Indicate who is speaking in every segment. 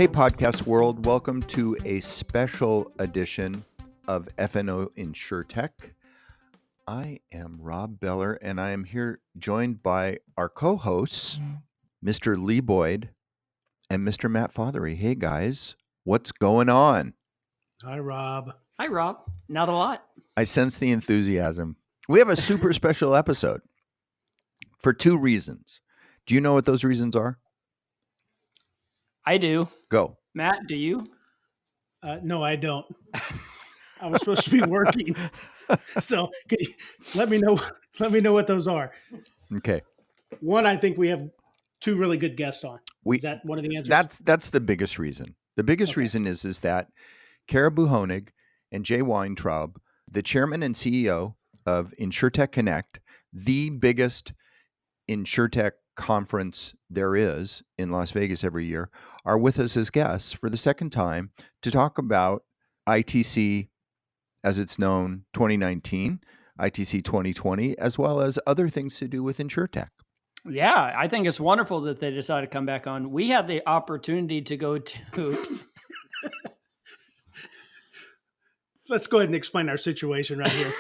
Speaker 1: Hey, podcast world. Welcome to a special edition of F&O InsureTech. I am Rob Beller, and I am here joined by our co-hosts, Mr. Lee Boyd and Mr. Matt Fothery. Hey, guys. What's going on?
Speaker 2: Hi, Rob.
Speaker 3: Hi, Rob. Not a lot.
Speaker 1: I sense the enthusiasm. We have a super special episode for two reasons. Do you know what those reasons are?
Speaker 3: I do.
Speaker 1: Go.
Speaker 3: Matt, do you?
Speaker 2: No, I don't. I was supposed to be working. So let me know what those are.
Speaker 1: Okay.
Speaker 2: One, I think we have two really good guests on. Is that one of the answers?
Speaker 1: That's the biggest reason. The biggest reason is that Caribou Honig and Jay Weintraub, the chairman and CEO of InsureTech Connect, the biggest InsureTech conference there is in Las Vegas every year, are with us as guests for the second time to talk about ITC, as it's known, 2019, ITC 2020, as well as other things to do with InsureTech.
Speaker 3: Yeah, I think it's wonderful that they decided to come back on. We had the opportunity to go to...
Speaker 2: Let's go ahead and explain our situation right here.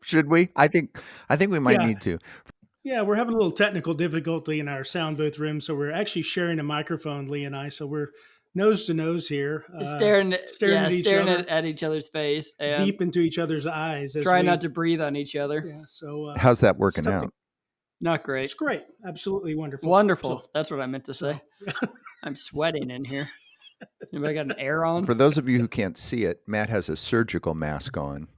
Speaker 1: Should we? I think we might need to.
Speaker 2: Yeah, we're having a little technical difficulty in our sound booth room, so we're actually sharing a microphone, Lee and I. So we're nose to nose here,
Speaker 3: staring at each other's face, and
Speaker 2: deep into each other's eyes.
Speaker 3: Try not to breathe on each other.
Speaker 2: Yeah. So
Speaker 1: how's that working out?
Speaker 3: Not great.
Speaker 2: It's great. Absolutely wonderful.
Speaker 3: Wonderful. So, that's what I meant to say. I'm sweating in here. Anybody got an air on?
Speaker 1: For those of you who can't see it, Matt has a surgical mask on.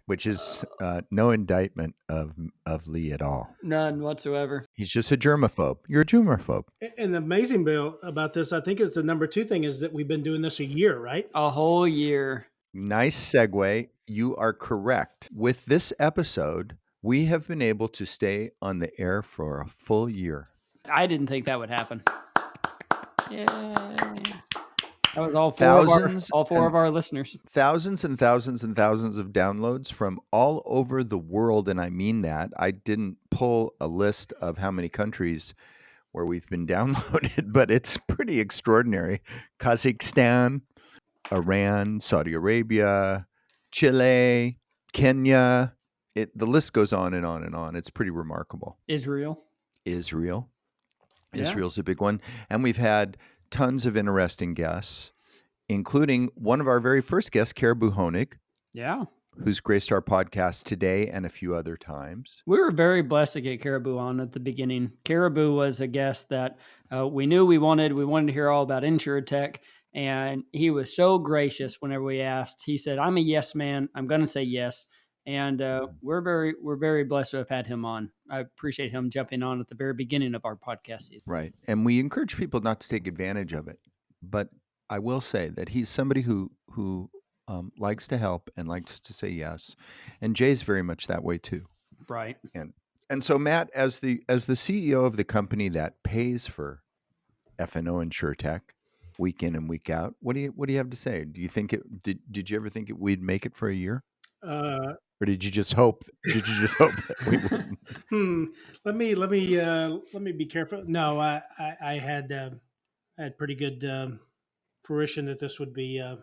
Speaker 1: Which is no indictment of Lee at all.
Speaker 3: None whatsoever.
Speaker 1: He's just a germaphobe. You're a germaphobe.
Speaker 2: And the amazing Bill about this, I think it's the number two thing, is that we've been doing this a year, right?
Speaker 3: A whole year.
Speaker 1: Nice segue. You are correct. With this episode, we have been able to stay on the air for a full year.
Speaker 3: I didn't think that would happen. Yay. That was all four of our listeners.
Speaker 1: Thousands and thousands and thousands of downloads from all over the world. And I mean that. I didn't pull a list of how many countries where we've been downloaded, but it's pretty extraordinary. Kazakhstan, Iran, Saudi Arabia, Chile, Kenya. The list goes on and on and on. It's pretty remarkable.
Speaker 3: Israel.
Speaker 1: Israel's a big one. And we've had tons of interesting guests, including one of our very first guests, Caribou Honig.
Speaker 3: Yeah.
Speaker 1: Who's graced our podcast today and a few other times.
Speaker 3: We were very blessed to get Caribou on at the beginning. Caribou was a guest that we knew we wanted. We wanted to hear all about InsureTech, and he was so gracious whenever we asked. He said, "I'm a yes man. I'm going to say yes." And we're very blessed to have had him on. I appreciate him jumping on at the very beginning of our podcast season.
Speaker 1: Right. And we encourage people not to take advantage of it. But I will say that he's somebody who likes to help and likes to say yes. And Jay's very much that way too.
Speaker 3: Right.
Speaker 1: And so Matt, as the CEO of the company that pays for F&O InsureTech week in and week out, what do you have to say? Do you think did you ever think we'd make it for a year? Or did you just hope? That we wouldn't?
Speaker 2: Let me be careful. No, I had pretty good fruition that this would be a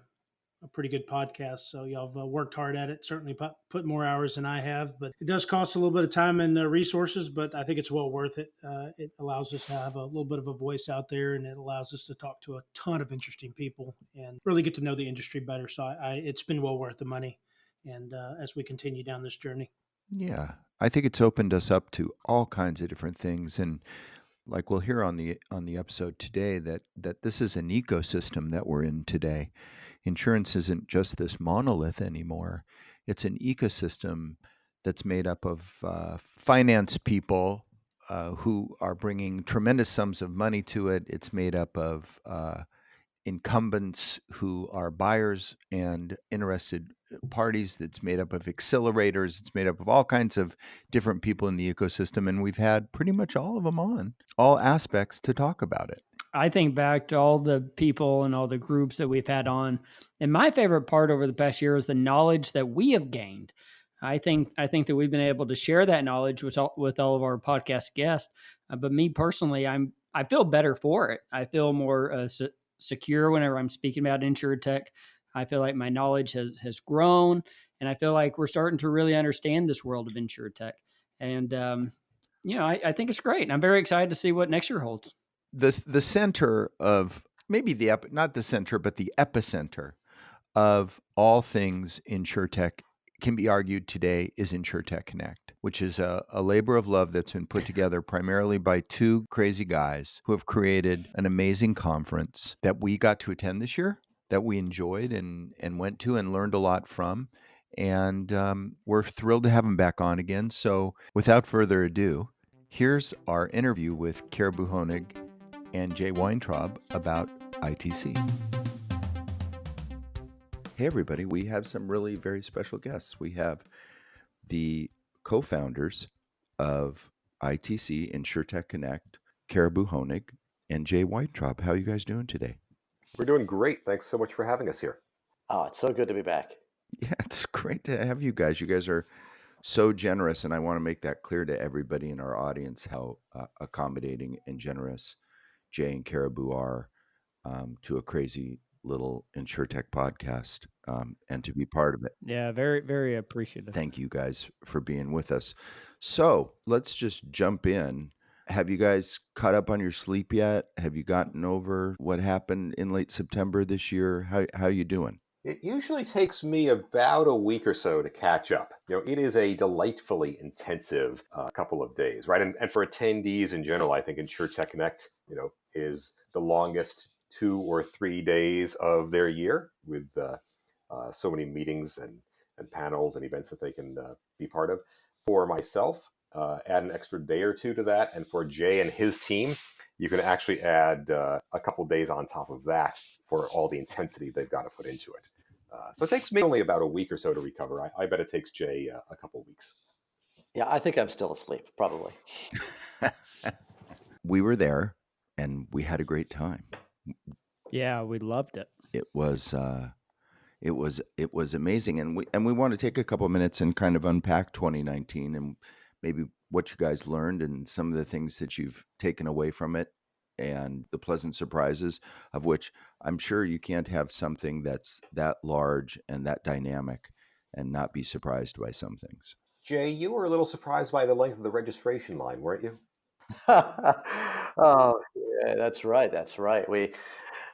Speaker 2: pretty good podcast. So y'all have worked hard at it. Certainly put more hours than I have, but it does cost a little bit of time and resources. But I think it's well worth it. It allows us to have a little bit of a voice out there, and it allows us to talk to a ton of interesting people and really get to know the industry better. So it's been well worth the money. And as we continue down this journey.
Speaker 1: Yeah, I think it's opened us up to all kinds of different things. And like we'll hear on the episode today, that this is an ecosystem that we're in today. Insurance isn't just this monolith anymore. It's an ecosystem that's made up of finance people who are bringing tremendous sums of money to it. It's made up of incumbents who are buyers and interested parties. That's made up of accelerators. It's made up of all kinds of different people in the ecosystem. And we've had pretty much all of them on, all aspects, to talk about it.
Speaker 3: I think back to all the people and all the groups that we've had on. And my favorite part over the past year is the knowledge that we have gained. I think that we've been able to share that knowledge with all of our podcast guests. But me personally, I'm I feel better for it. I feel more secure whenever I'm speaking about InsureTech. I feel like my knowledge has grown, and I feel like we're starting to really understand this world of InsureTech. And I think it's great, and I'm very excited to see what next year holds.
Speaker 1: The center of maybe not the center, but the epicenter of all things InsureTech can be argued today is InsureTech Connect, which is a labor of love that's been put together primarily by two crazy guys who have created an amazing conference that we got to attend this year, that we enjoyed and went to and learned a lot from. And we're thrilled to have them back on again. So without further ado, here's our interview with Caribou Honig and Jay Weintraub about ITC. Hey, everybody. We have some really very special guests. We have the co-founders of ITC, InsureTech Connect, Caribou Honig, and Jay Weintraub. How are you guys doing today?
Speaker 4: We're doing great. Thanks so much for having us here.
Speaker 5: Oh, it's so good to be back.
Speaker 1: Yeah, it's great to have you guys. You guys are so generous, and I want to make that clear to everybody in our audience how accommodating and generous Jay and Caribou are to a crazy little InsureTech podcast and to be part of it.
Speaker 3: Yeah, very, very appreciative.
Speaker 1: Thank you guys for being with us. So let's just jump in. Have you guys caught up on your sleep yet? Have you gotten over what happened in late September this year? How you doing?
Speaker 4: It usually takes me about a week or so to catch up. It is a delightfully intensive couple of days, right? And for attendees in general, I think InsureTech Connect, is the longest 2 or 3 days of their year with so many meetings and panels and events that they can be part of. For myself, add an extra day or two to that. And for Jay and his team, you can actually add a couple days on top of that for all the intensity they've got to put into it. So it takes me only about a week or so to recover. I bet it takes Jay a couple weeks.
Speaker 5: Yeah, I think I'm still asleep, probably.
Speaker 1: We were there and we had a great time.
Speaker 3: Yeah, we loved it.
Speaker 1: It was amazing, and we want to take a couple of minutes and kind of unpack 2019 and maybe what you guys learned and some of the things that you've taken away from it and the pleasant surprises, of which I'm sure you can't have something that's that large and that dynamic and not be surprised by some things.
Speaker 4: Jay, you were a little surprised by the length of the registration line, weren't you?
Speaker 5: Oh, yeah, that's right. That's right. We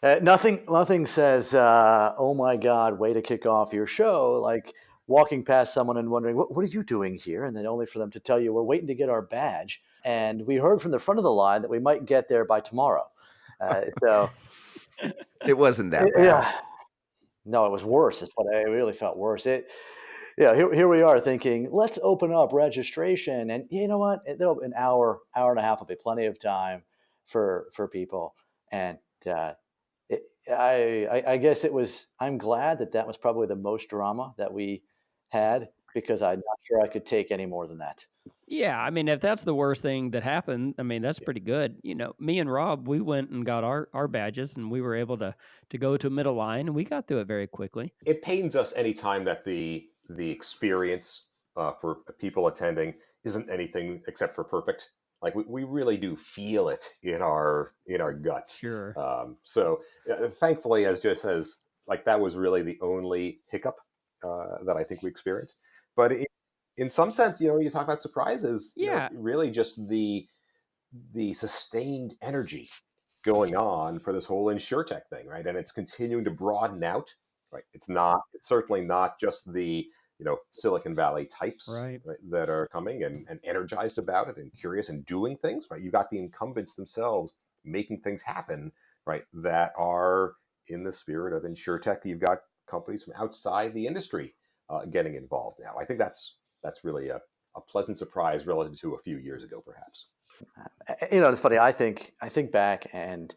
Speaker 5: nothing says, oh my God, way to kick off your show, like walking past someone and wondering, what are you doing here? And then only for them to tell you, we're waiting to get our badge. And we heard from the front of the line that we might get there by tomorrow. So
Speaker 1: it wasn't that bad.
Speaker 5: Yeah. No, it was worse. It's what I really felt worse. Here we are thinking, let's open up registration. And you know what? An hour and a half will be plenty of time for people. And I guess I'm glad that was probably the most drama that we had, because I'm not sure I could take any more than that.
Speaker 3: Yeah, I mean, if that's the worst thing that happened, I mean, that's pretty good. Me and Rob, we went and got our badges, and we were able to go to middle line, and we got through it very quickly.
Speaker 4: It pains us anytime that the experience for people attending isn't anything except for perfect. Like we really do feel it in our guts.
Speaker 3: Sure.
Speaker 4: So thankfully, as Jay says, like that was really the only hiccup that I think we experienced. But in some sense, you talk about surprises.
Speaker 3: Yeah.
Speaker 4: Really just the sustained energy going on for this whole InsureTech thing, right? And it's continuing to broaden out, right? It's certainly not just the Silicon Valley types,
Speaker 3: right,
Speaker 4: that are coming and energized about it and curious and doing things, right? You got the incumbents themselves making things happen, right? That are in the spirit of InsureTech. You've got companies from outside the industry getting involved now. I think that's really a pleasant surprise relative to a few years ago, perhaps.
Speaker 5: It's funny. I think back, and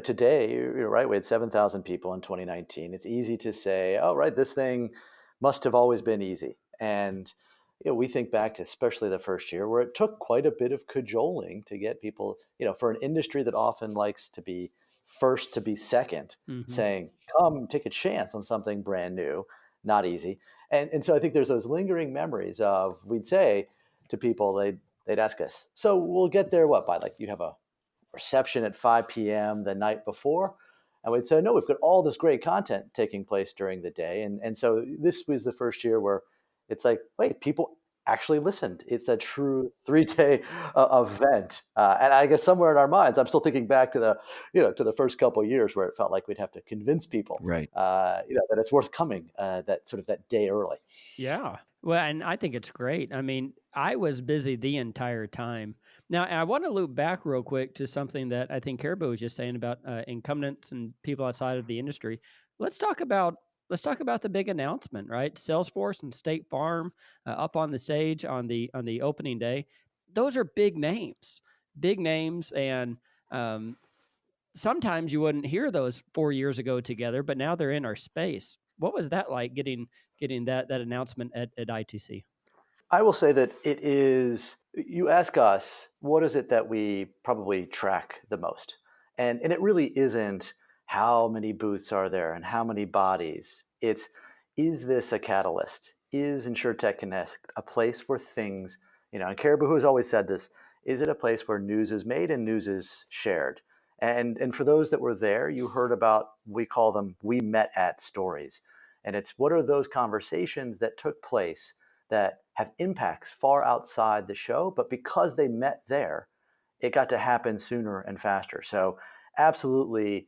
Speaker 5: today, you're right. We had 7,000 people in 2019. It's easy to say, "Oh, right, this thing must have always been easy." And we think back to especially the first year, where it took quite a bit of cajoling to get people, for an industry that often likes to be first to be second, saying, "Come, take a chance on something brand new." Not easy. And so I think there's those lingering memories of, we'd say to people, they'd ask us, "So we'll get there what, by, like, you have a reception at 5 p.m. the night before. And we'd say, no, we've got all this great content taking place during the day. And so this was the first year where it's like, wait, people actually listened. It's a true 3-day event. And I guess somewhere in our minds, I'm still thinking back to the first couple of years where it felt like we'd have to convince people,
Speaker 1: Right.
Speaker 5: that it's worth coming that day early.
Speaker 3: Yeah. Well, and I think it's great. I mean, I was busy the entire time. Now, I want to loop back real quick to something that I think Caribou was just saying about incumbents and people outside of the industry. Let's talk about the big announcement, right? Salesforce and State Farm up on the stage on the opening day. Those are big names, and sometimes you wouldn't hear those 4 years ago together, but now they're in our space. What was that like getting that announcement at ITC?
Speaker 5: I will say that it is, you ask us, what is it that we probably track the most? And it really isn't how many booths are there and how many bodies. It's, is this a catalyst? Is InsureTech Connect a place where things, and Caribou has always said this, is it a place where news is made and news is shared? And for those that were there, you heard about, we call them, we met at stories. And it's, what are those conversations that took place that have impacts far outside the show, but because they met there, it got to happen sooner and faster. So absolutely,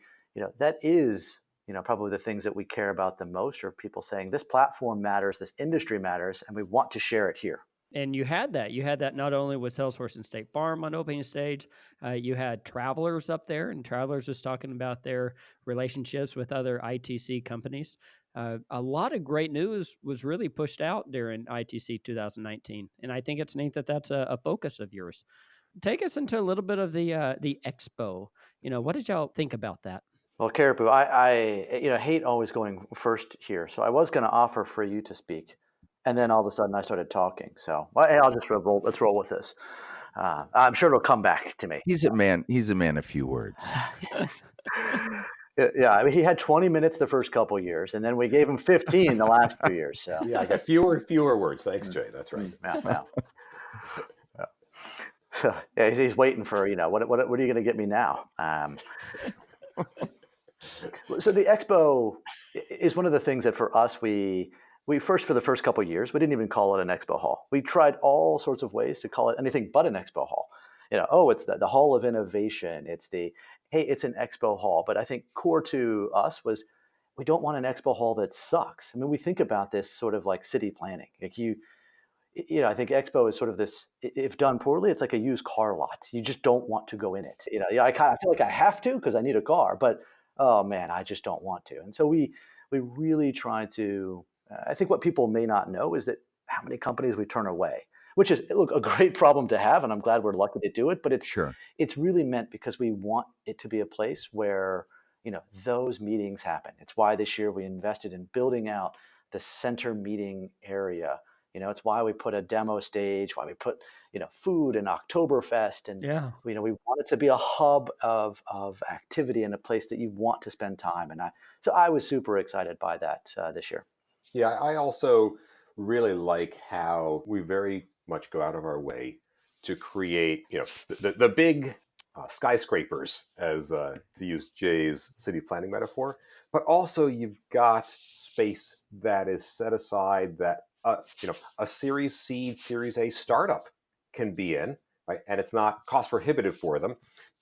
Speaker 5: that is, probably the things that we care about the most, are people saying this platform matters, this industry matters, and we want to share it here.
Speaker 3: And you had that not only with Salesforce and State Farm on opening stage, you had Travelers up there, and Travelers was talking about their relationships with other ITC companies. A lot of great news was really pushed out during ITC 2019, and I think it's neat that that's a focus of yours. Take us into a little bit of the expo. What did y'all think about that?
Speaker 5: Well, Caribou, I hate always going first here, so I was going to offer for you to speak, and then all of a sudden I started talking. So I'll just roll. Let's roll with this. I'm sure it'll come back to me.
Speaker 1: He's a man of few words.
Speaker 5: Yeah, I mean, he had 20 minutes the first couple of years, and then we gave him 15 the last 2 years. So
Speaker 4: Yeah, I got fewer and fewer words. Thanks, Jay. That's right.
Speaker 5: Yeah. So, yeah, he's waiting for, what are you going to get me now? So the expo is one of the things that for us, we first, for the first couple of years, we didn't even call it an expo hall. We tried all sorts of ways to call it anything but an expo hall. It's the Hall of Innovation. It's an expo hall. But I think core to us was, we don't want an expo hall that sucks. I mean, we think about this sort of like city planning. Like I think expo is sort of this, if done poorly, it's like a used car lot. You just don't want to go in it. I kind of feel like I have to because I need a car, but oh man, I just don't want to. And so we really try to, I think what people may not know is that how many companies we turn away, which is, look, a great problem to have, and I'm glad we're lucky to do it. But it's really meant because we want it to be a place where those meetings happen. It's why this year we invested in building out the center meeting area. It's why we put a demo stage, why we put food and Oktoberfest, and we want it to be a hub of activity and a place that you want to spend time. And so I was super excited by that this year.
Speaker 4: Yeah, I also really like how we very much go out of our way to create, the big skyscrapers, as to use Jay's city planning metaphor, but also you've got space that is set aside that a Series C, Series A startup can be in, right? And it's not cost prohibitive for them,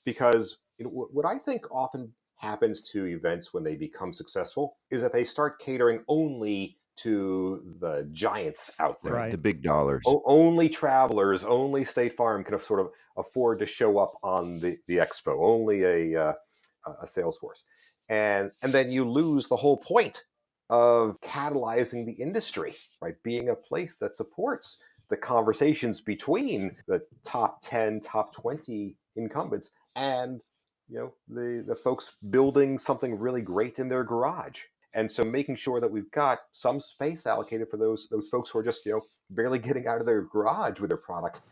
Speaker 4: because what I think often happens to events when they become successful is that they start catering only to the giants out there,
Speaker 1: right? The big dollars.
Speaker 4: Only Travelers, only State Farm can sort of afford to show up on the expo. Only a Salesforce, and then you lose the whole point of catalyzing the industry, right? Being a place that supports the conversations between the top 10, top 20 incumbents and the folks building something really great in their garage. And so making sure that we've got some space allocated for those folks who are just barely getting out of their garage with their product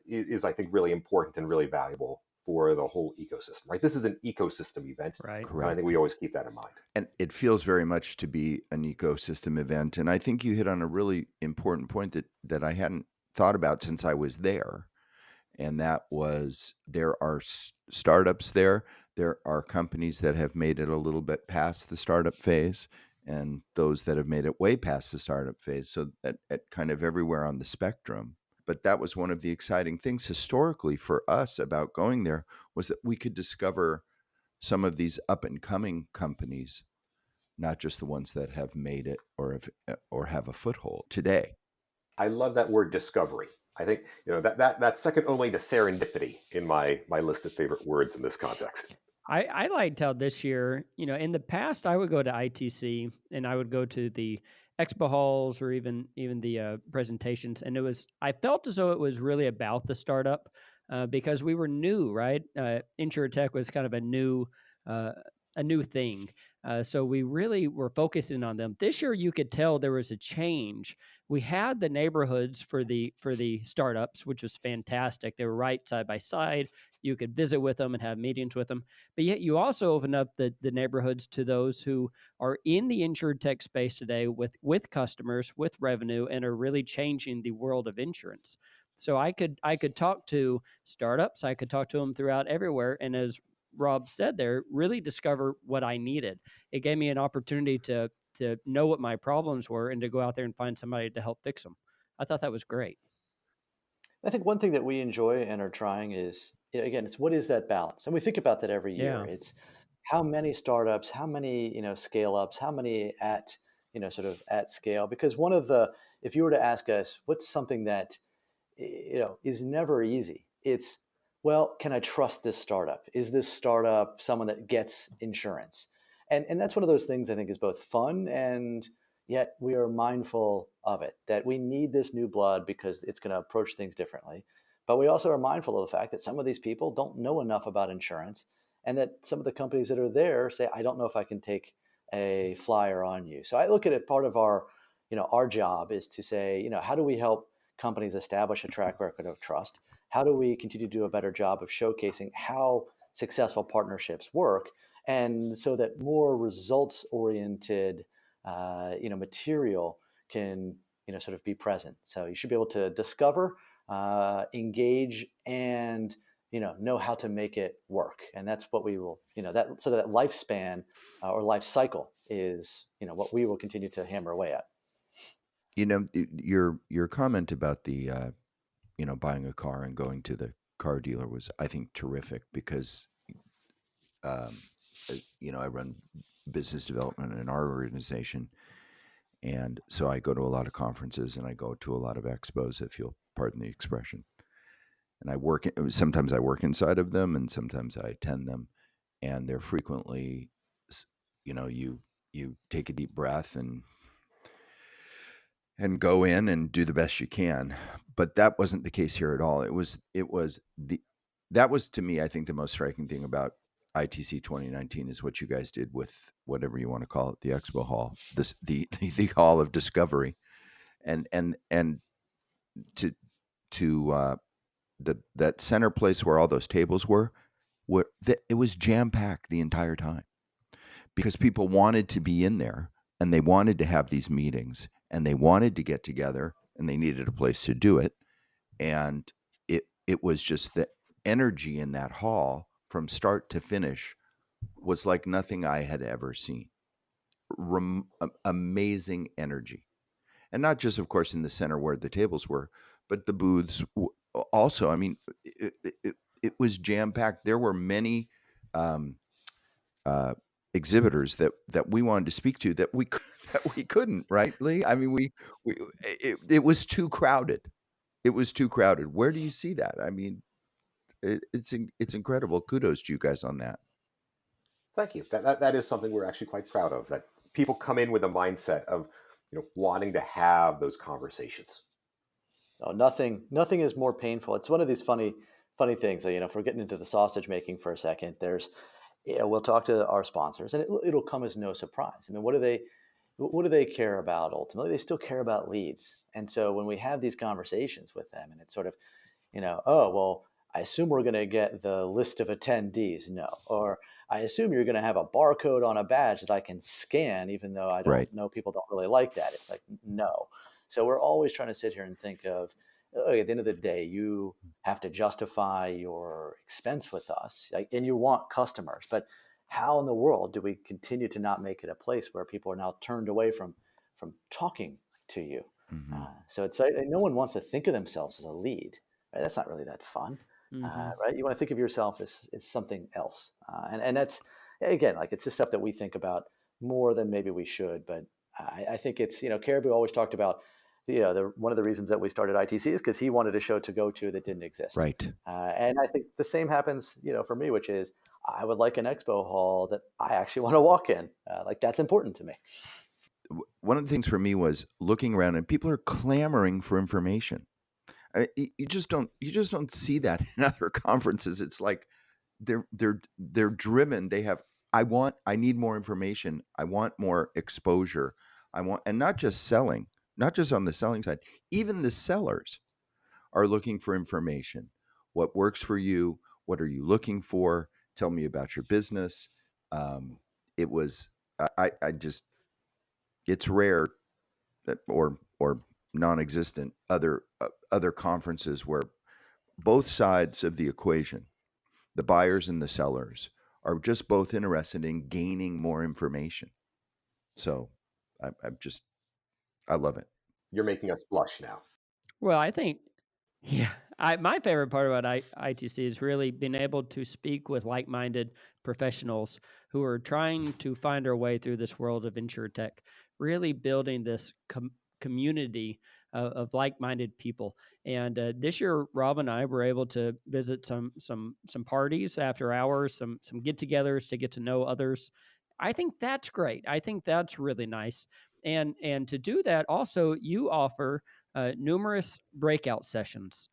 Speaker 4: is, I think, really important and really valuable for the whole ecosystem, right? This is an ecosystem event,
Speaker 3: right?
Speaker 4: I think we always keep that in mind.
Speaker 1: And it feels very much to be an ecosystem event. And I think you hit on a really important point that I hadn't thought about since I was there. And that was, there are startups there. There are companies that have made it a little bit past the startup phase, and those that have made it way past the startup phase. So at kind of everywhere on the spectrum. But that was one of the exciting things historically for us about going there, was that we could discover some of these up and coming companies, not just the ones that have made it or have a foothold today.
Speaker 4: I love that word discovery. I think that's second only to serendipity in my list of favorite words in this context.
Speaker 3: I liked how this year, in the past, I would go to ITC and I would go to the Expo Halls or even the presentations, and I felt as though it was really about the startup because we were new, right? InsureTech was kind of uh, a new thing, so we really were focusing on them. This year, you could tell there was a change. We had the neighborhoods for the startups, which was fantastic. They were right side by side. You could visit with them and have meetings with them. But yet you also open up the neighborhoods to those who are in the InsureTech space today with customers, with revenue, and are really changing the world of insurance. So I could talk to startups, I could talk to them throughout everywhere, and as Rob said there, really discover what I needed. It gave me an opportunity to know what my problems were and to go out there and find somebody to help fix them. I thought that was great.
Speaker 5: I think one thing that we enjoy and are trying is, again, it's what is that balance? And we think about that every year.
Speaker 3: Yeah.
Speaker 5: It's how many startups, how many, scale ups, how many at, sort of at scale. Because if you were to ask us, what's something that, is never easy? It's, well, can I trust this startup? Is this startup someone that gets insurance? And that's one of those things I think is both fun, and yet we are mindful of it, that we need this new blood because it's going to approach things differently. But we also are mindful of the fact that some of these people don't know enough about insurance, and that some of the companies that are there say, I don't know if I can take a flyer on you. So I look at it, part of our job is to say, how do we help companies establish a track record of trust? How do we continue to do a better job of showcasing how successful partnerships work? And so that more results oriented material can, sort of be present. So you should be able to discover, engage, and, know how to make it work. And that's what we will, that lifespan or life cycle is, what we will continue to hammer away at.
Speaker 1: Your comment about the buying a car and going to the car dealer was, I think, terrific, because I run business development in our organization, and so I go to a lot of conferences and I go to a lot of expos, if you'll pardon the expression. And sometimes I work inside of them, and sometimes I attend them, and they're frequently, you take a deep breath and go in and do the best you can. But that wasn't the case here at all. That was, to me, I think, the most striking thing about ITC 2019 is what you guys did with whatever you want to call it, the Expo Hall, the Hall of Discovery, and to that center place where all those tables were, it was jam packed the entire time, because people wanted to be in there and they wanted to have these meetings and they wanted to get together and they needed a place to do it. And it was just the energy in that hall from start to finish was like nothing I had ever seen. Amazing energy. And not just, of course, in the center where the tables were, but the booths also. I mean, it was jam packed. There were many exhibitors that we wanted to speak to that we couldn't, right, Lee? I mean, it was too crowded. It was too crowded. Where do you see that? I mean, it's incredible. Kudos to you guys on that.
Speaker 4: Thank you. That is something we're actually quite proud of, that people come in with a mindset of wanting to have those conversations.
Speaker 5: Oh, nothing is more painful. It's one of these funny things. If we're getting into the sausage making for a second, we'll talk to our sponsors, and it'll come as no surprise. I mean, what do they care about ultimately? They still care about leads. And so when we have these conversations with them, and it's sort of, oh, well, I assume we're going to get the list of attendees. No. Or I assume you're going to have a barcode on a badge that I can scan, even though I don't know, people don't really like that. It's like, no. So we're always trying to sit here and think of, at the end of the day, you have to justify your expense with us, and you want customers. But how in the world do we continue to not make it a place where people are now turned away from talking to you?
Speaker 1: Hmm.
Speaker 5: So it's no one wants to think of themselves as a lead. Right? That's not really that fun, right? You want to think of yourself as something else, and that's again, like, it's the stuff that we think about more than maybe we should. But I think it's, Caribou always talked about, one of the reasons that we started ITC is because he wanted a show to go to that didn't exist.
Speaker 1: Right.
Speaker 5: And I think the same happens, for me, which is I would like an expo hall that I actually want to walk in. Like, that's important to me.
Speaker 1: One of the things for me was looking around, and people are clamoring for information. You just don't see that in other conferences. It's like they're driven. They have, I need more information. I want more exposure. And not just selling, not just on the selling side, even the sellers are looking for information. What works for you? What are you looking for? Tell me about your business. Um, it was, I just, it's rare or non-existent other conferences where both sides of the equation, the buyers and the sellers, are just both interested in gaining more information. So I love it.
Speaker 4: You're making us blush now.
Speaker 3: Well, I think, yeah, my favorite part about ITC is really being able to speak with like-minded professionals who are trying to find our way through this world of InsureTech, really building this community of like-minded people. And this year, Rob and I were able to visit some parties after hours, some get-togethers to get to know others. I think that's great. I think that's really nice. And to do that, also, you offer numerous breakout sessions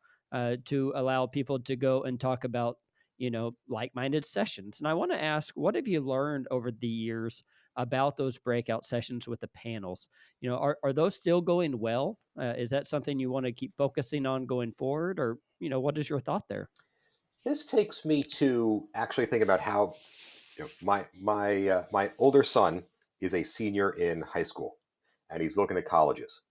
Speaker 3: to allow people to go and talk about, like-minded sessions. And I want to ask, what have you learned over the years about those breakout sessions with the panels? Are those still going well? Is that something you want to keep focusing on going forward? Or, what is your thought there?
Speaker 4: This takes me to actually think about how, my older son is a senior in high school, and he's looking at colleges,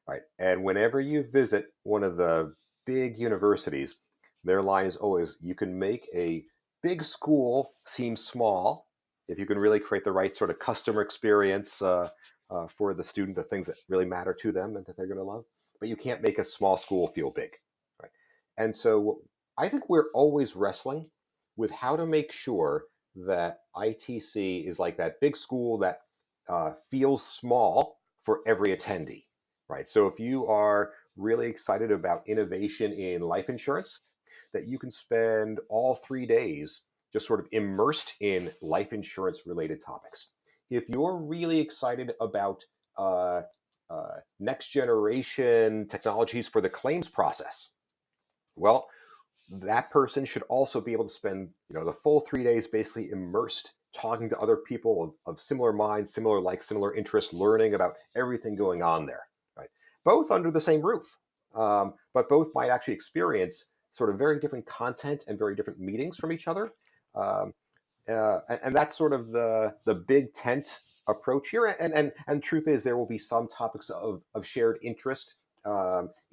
Speaker 4: right? And whenever you visit one of the big universities, their line is always, you can make a big school seem small if you can really create the right sort of customer experience for the student, the things that really matter to them and that they're going to love. But you can't make a small school feel big, right? And so I think we're always wrestling with how to make sure that ITC is like that big school that feels small for every attendee, right? So if you are really excited about innovation in life insurance, that you can spend all 3 days just sort of immersed in life insurance related topics. If you're really excited about next generation technologies for the claims process, well, that person should also be able to spend the full 3 days basically immersed talking to other people of similar minds, similar likes, similar interests, learning about everything going on there, right? Both under the same roof, but both might actually experience sort of very different content and very different meetings from each other. And that's sort of the big tent approach here. And truth is, there will be some topics of shared interest,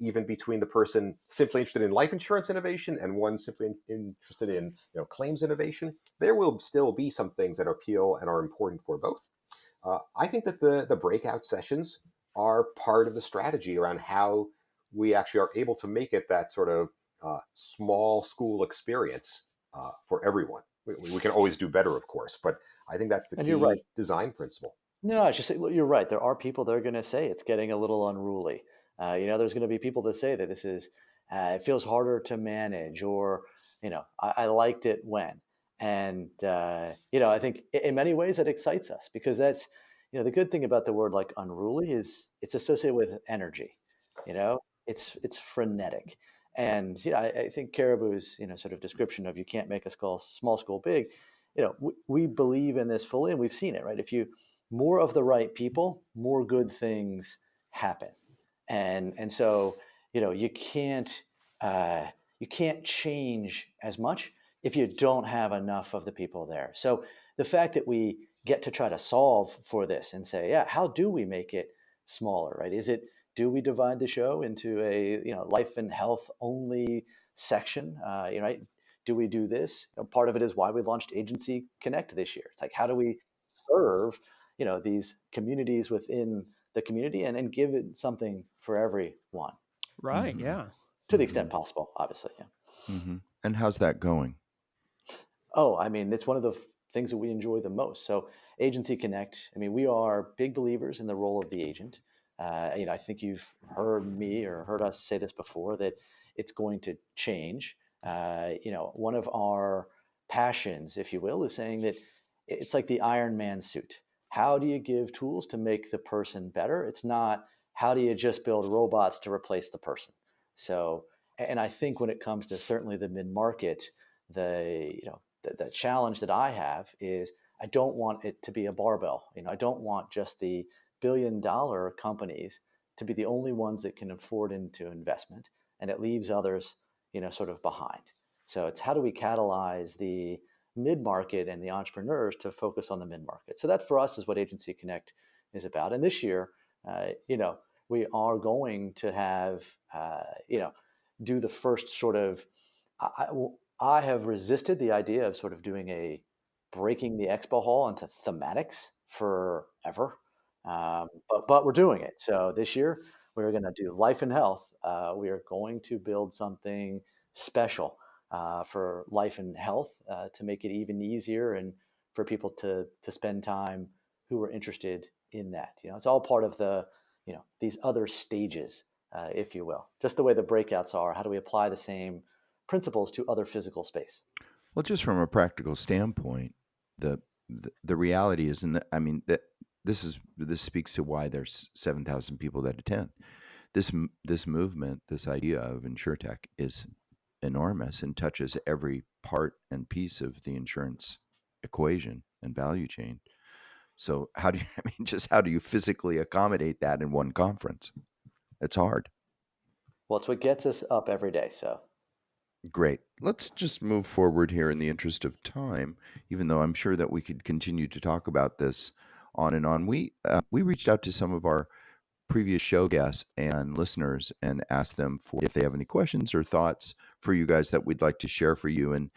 Speaker 4: even between the person simply interested in life insurance innovation and one simply interested in claims innovation. There will still be some things that appeal and are important for both. I think that the breakout sessions are part of the strategy around how we actually are able to make it that sort of small school experience for everyone. We can always do better, of course, but I think that's the
Speaker 5: And
Speaker 4: key
Speaker 5: you're right.
Speaker 4: design principle.
Speaker 5: No, it's just, you're right. There are people that are going to say it's getting a little unruly. There's going to be people that say that this is, it feels harder to manage, or, I liked it when. And, I think in many ways that excites us, because that's, the good thing about the word like unruly is it's associated with energy, it's frenetic. And, I think Caribou's, sort of description of you can't make a small school big, we believe in this fully, and we've seen it, right? If you, more of the right people, more good things happen. And so, you can't change as much if you don't have enough of the people there. So the fact that we get to try to solve for this and say, yeah, how do we make it smaller, right? Is it do we divide the show into a life and health only section? Right? Do we do this? Part of it is why we launched Agency Connect this year. It's like, how do we serve these communities within the community and give it something for everyone
Speaker 3: Right.
Speaker 1: Mm-hmm.
Speaker 3: Yeah.
Speaker 5: to the extent possible, obviously. Yeah.
Speaker 1: Mm-hmm. And how's that going?
Speaker 5: Oh, I mean, it's one of the things that we enjoy the most. So, Agency Connect, I mean, we are big believers in the role of the agent. I think you've heard me or heard us say this before that it's going to change. One of our passions, if you will, is saying that it's like the Iron Man suit. How do you give tools to make the person better? It's not how do you just build robots to replace the person. So, and I think when it comes to certainly the mid market, the challenge that I have is I don't want it to be a barbell. I don't want just the $1 billion companies to be the only ones that can afford into investment, and it leaves others, sort of behind. So it's how do we catalyze the mid market and the entrepreneurs to focus on the mid market. So that's for us is what Agency Connect is about. And this year, we are going to have, do the first sort of. I, I have resisted the idea of sort of doing a breaking the Expo Hall into thematics forever, but we're doing it. So this year we're going to do life and health. We are going to build something special for life and health to make it even easier and for people to spend time who are interested in that. It's all part of the these other stages, if you will, just the way the breakouts are. How do we apply the same principles to other physical space?
Speaker 1: Well, just from a practical standpoint, the reality is, and I mean that this speaks to why there's 7,000 people that attend. This movement, this idea of InsureTech is enormous and touches every part and piece of the insurance equation and value chain. So how do you, I mean, just how do you physically accommodate that in one conference? It's hard.
Speaker 5: Well, it's what gets us up every day. So
Speaker 1: Great. Let's just move forward here in the interest of time, even though I'm sure that we could continue to talk about this on and on. We reached out to some of our previous show guests and listeners and asked them for if they have any questions or thoughts for you guys that we'd like to share for you. And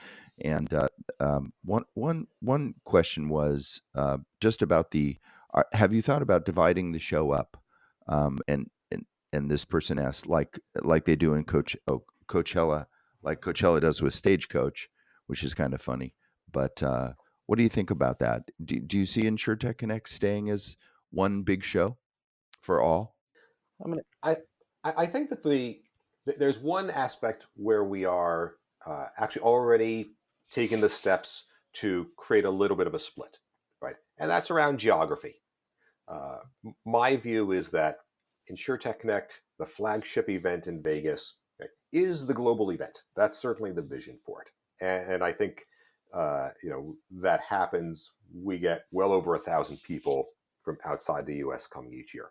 Speaker 1: one question was just about have you thought about dividing the show up? And this person asked, like they do in Coachella, like Coachella does with Stagecoach, which is kind of funny. But what do you think about that? Do you see InsureTech Connect staying as one big show for all?
Speaker 5: I'm gonna.
Speaker 4: I think that there's one aspect where we are actually already taking the steps to create a little bit of a split, right? And that's around geography. My view is that InsureTech Connect, the flagship event in Vegas, right, is the global event. That's certainly the vision for it. And I think that happens. We get well over 1,000 people from outside the U.S. coming each year.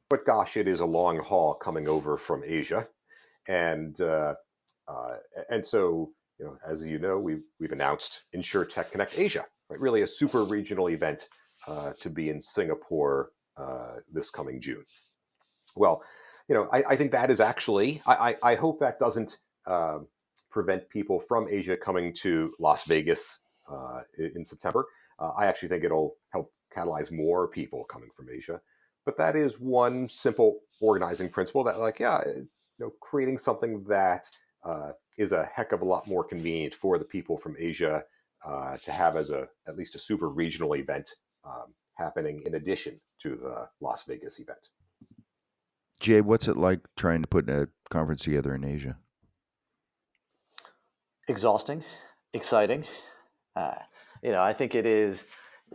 Speaker 4: But gosh, it is a long haul coming over from Asia, and so as you know, we've announced InsureTech Connect Asia, right? Really a super regional event to be in Singapore this coming June. Well, I think that is actually, I hope that doesn't prevent people from Asia coming to Las Vegas in September. I actually think it'll help catalyze more people coming from Asia. But that is one simple organizing principle that, creating something that is a heck of a lot more convenient for the people from Asia to have as at least a super regional event happening in addition to the Las Vegas event.
Speaker 1: Jay, what's it like trying to put a conference together in Asia?
Speaker 5: Exhausting, exciting. I think it is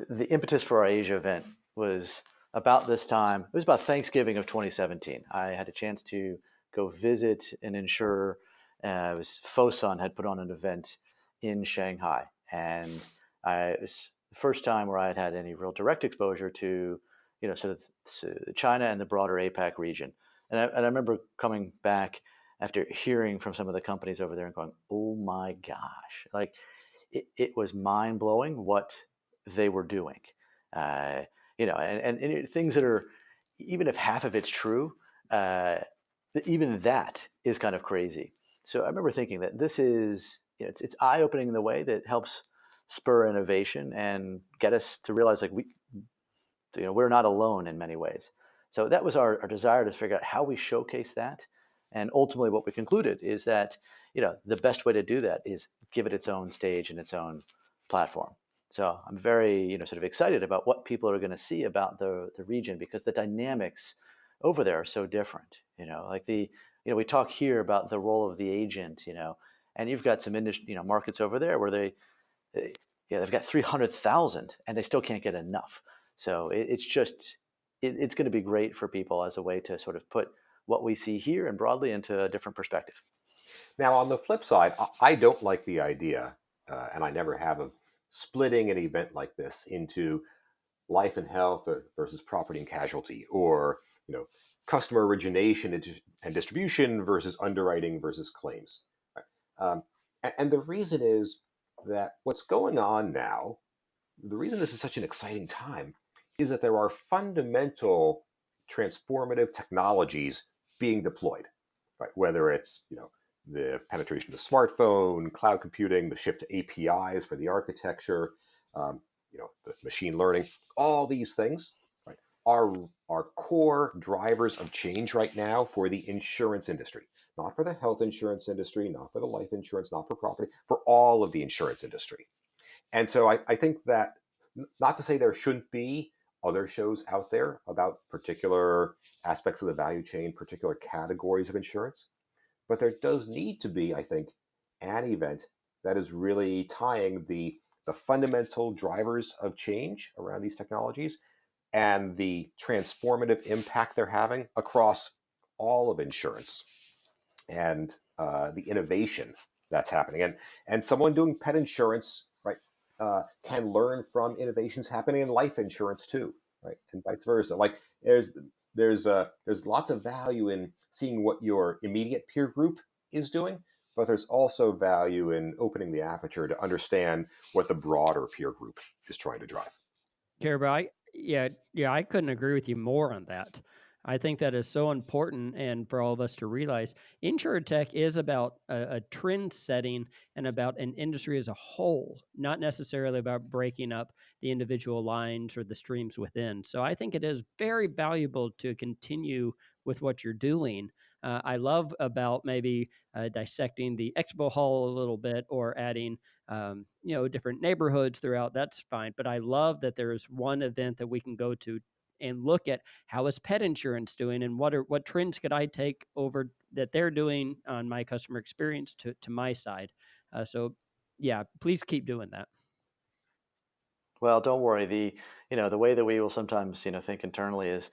Speaker 5: the impetus for our Asia event was about this time. It was about Thanksgiving of 2017. I had a chance to go visit an insurer. It was Fosun had put on an event in Shanghai, and it was the first time where I had had any real direct exposure to, sort of China and the broader APAC region. And I remember coming back after hearing from some of the companies over there and going, "Oh my gosh!" Like it was mind blowing what they were doing. And things that are, even if half of it's true, uh, even that is kind of crazy. So I remember thinking that this is, it's eye-opening in the way that helps spur innovation and get us to realize like we're not alone in many ways. So that was our desire to figure out how we showcase that. And ultimately what we concluded is that, the best way to do that is give it its own stage and its own platform. So I'm very, sort of excited about what people are going to see about the region, because the dynamics over there are so different. Like we talk here about the role of the agent, and you've got some industry, markets over there where they've got 300,000 and they still can't get enough. So it's going to be great for people as a way to sort of put what we see here and broadly into a different perspective.
Speaker 4: Now, on the flip side, I don't like the idea, and I never have, of splitting an event like this into life and health versus property and casualty, or customer origination and distribution versus underwriting versus claims. Right? And the reason is that what's going on now, the reason this is such an exciting time, is that there are fundamental transformative technologies being deployed, right? Whether it's the penetration of the smartphone, cloud computing, the shift to APIs for the architecture, the machine learning, all these things, right, are core drivers of change right now for the insurance industry. Not for the health insurance industry, not for the life insurance, not for property, for all of the insurance industry. And so I think that, not to say there shouldn't be other shows out there about particular aspects of the value chain, particular categories of insurance, but there does need to be, I think, an event that is really tying the fundamental drivers of change around these technologies and the transformative impact they're having across all of insurance, and the innovation that's happening. And someone doing pet insurance, right, can learn from innovations happening in life insurance too, right, and vice versa. Like there's lots of value in seeing what your immediate peer group is doing, but there's also value in opening the aperture to understand what the broader peer group is trying to drive.
Speaker 3: Caribou, I couldn't agree with you more on that. I think that is so important, and for all of us to realize, InsureTech is about a trend setting and about an industry as a whole, not necessarily about breaking up the individual lines or the streams within. So I think it is very valuable to continue with what you're doing. I love about maybe dissecting the Expo Hall a little bit, or adding different neighborhoods throughout. That's fine. But I love that there's one event that we can go to and look at how is pet insurance doing, and what trends could I take over that they're doing on my customer experience to my side. So yeah, please keep doing that.
Speaker 5: Well, don't worry. The way that we will sometimes, think internally is,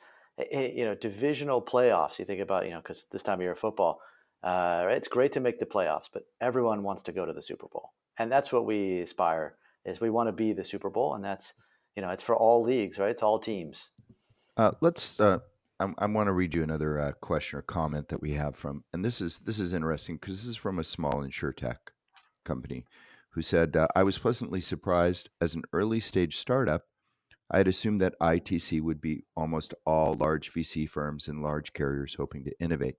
Speaker 5: divisional playoffs. You think about, because this time of year football, it's great to make the playoffs, but everyone wants to go to the Super Bowl. And that's what we aspire, is we want to be the Super Bowl. And that's, it's for all leagues, right? It's all teams.
Speaker 1: Let's. I want to read you another question or comment that we have from, and this is interesting because this is from a small InsureTech company, who said, "I was pleasantly surprised as an early stage startup. I had assumed that ITC would be almost all large VC firms and large carriers hoping to innovate,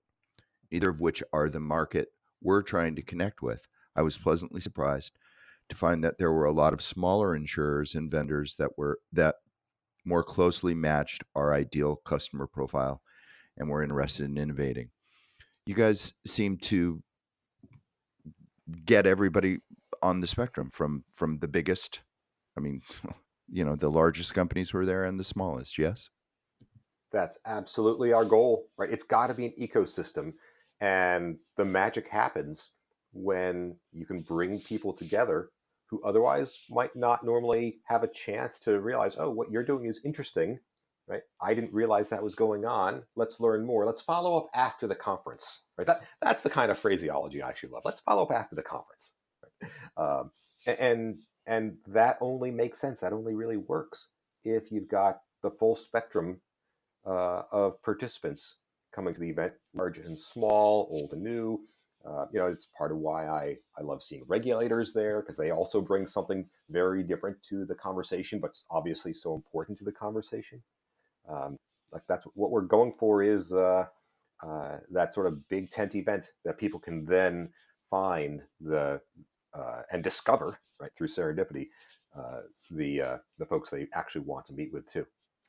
Speaker 1: neither of which are the market we're trying to connect with. I was pleasantly surprised to find that there were a lot of smaller insurers and vendors that more closely matched our ideal customer profile and were interested in innovating." You guys seem to get everybody on the spectrum, from the biggest, I mean, the largest companies were there and the smallest. Yes?
Speaker 4: That's absolutely our goal, right? It's got to be an ecosystem. And the magic happens when you can bring people together who otherwise might not normally have a chance to realize, oh, what you're doing is interesting, right? I didn't realize that was going on. Let's learn more. Let's follow up after the conference, right? That's the kind of phraseology I actually love. Let's follow up after the conference. Right? And that only makes sense. That only really works if you've got the full spectrum of participants coming to the event, large and small, old and new. It's part of why I love seeing regulators there, because they also bring something very different to the conversation, but obviously so important to the conversation. Like that's what we're going for, is that sort of big tent event that people can then find and discover, right, through serendipity, the folks they actually want to meet with too.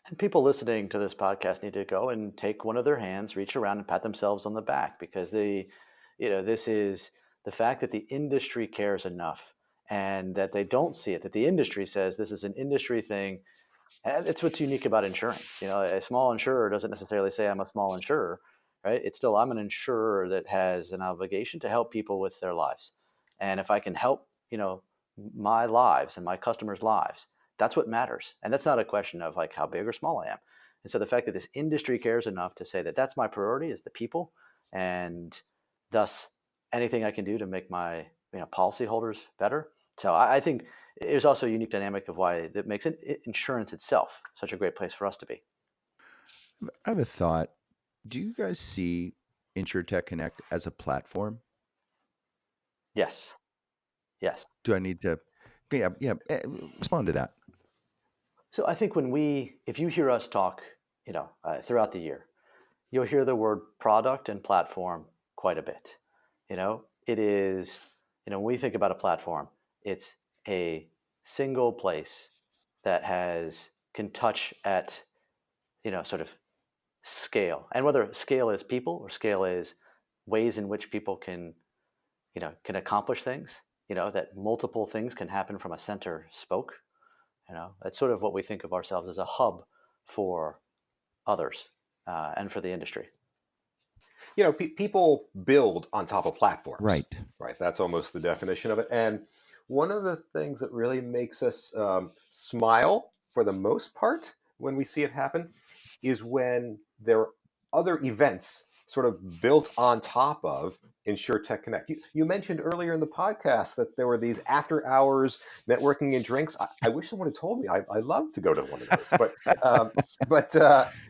Speaker 5: And people listening to this podcast need to go and take one of their hands, reach around and pat themselves on the back, because this is the fact that the industry cares enough and that they don't see it, that the industry says this is an industry thing. And it's what's unique about insurance. A small insurer doesn't necessarily say I'm a small insurer, right? It's still, I'm an insurer that has an obligation to help people with their lives. And if I can help, my lives and my customers' lives, that's what matters. And that's not a question of like how big or small I am. And so the fact that this industry cares enough to say that that's my priority is the people, and thus anything I can do to make my policyholders better. So I think there's also a unique dynamic of why that makes insurance itself such a great place for us to be.
Speaker 1: I have a thought. Do you guys see InsureTech Connect as a platform?
Speaker 5: Yes. Yes.
Speaker 1: Do I need to? Yeah. Respond to that.
Speaker 5: So I think if you hear us talk, throughout the year, you'll hear the word product and platform quite a bit. It is, when we think about a platform, it's a single place that can touch at, sort of scale. And whether scale is people or scale is ways in which people can accomplish things, that multiple things can happen from a center spoke. That's sort of what we think of ourselves as, a hub for others and for the industry.
Speaker 4: People build on top of platforms.
Speaker 1: Right.
Speaker 4: That's almost the definition of it. And one of the things that really makes us smile for the most part when we see it happen is when there are other events sort of built on top of InsureTech Connect. You mentioned earlier in the podcast that there were these after hours networking and drinks. I wish someone had told me. I'd love to go to one of those. But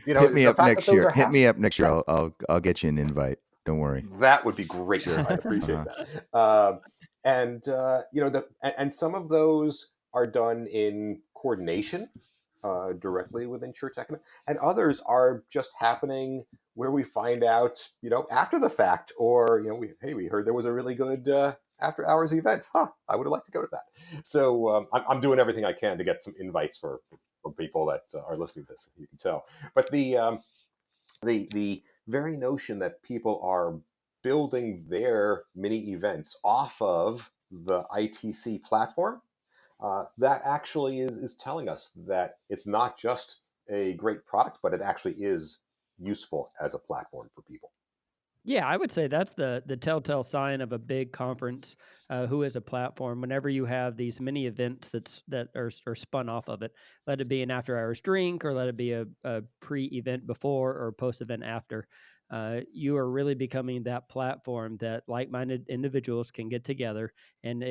Speaker 1: hit me
Speaker 4: the
Speaker 1: up
Speaker 4: fact
Speaker 1: next
Speaker 4: that those
Speaker 1: year.
Speaker 4: are
Speaker 1: Hit me up next year. I'll get you an invite. Don't worry.
Speaker 4: That would be great.
Speaker 1: Sure.
Speaker 4: I'd appreciate that. And some of those are done in coordination directly with InsureTech, and others are just happening where we find out, after the fact, or we heard there was a really good after hours event. I would have liked to go to that. So I'm doing everything I can to get some invites from people that are listening to this. You can tell, but the very notion that people are building their mini events off of the ITC platform, that actually is telling us that it's not just a great product, but it actually is useful as a platform for people.
Speaker 3: Yeah, I would say that's the telltale sign of a big conference who is a platform. Whenever you have these mini events that are spun off of it, let it be an after hours drink or let it be a pre-event before or post-event after, you are really becoming that platform that like-minded individuals can get together and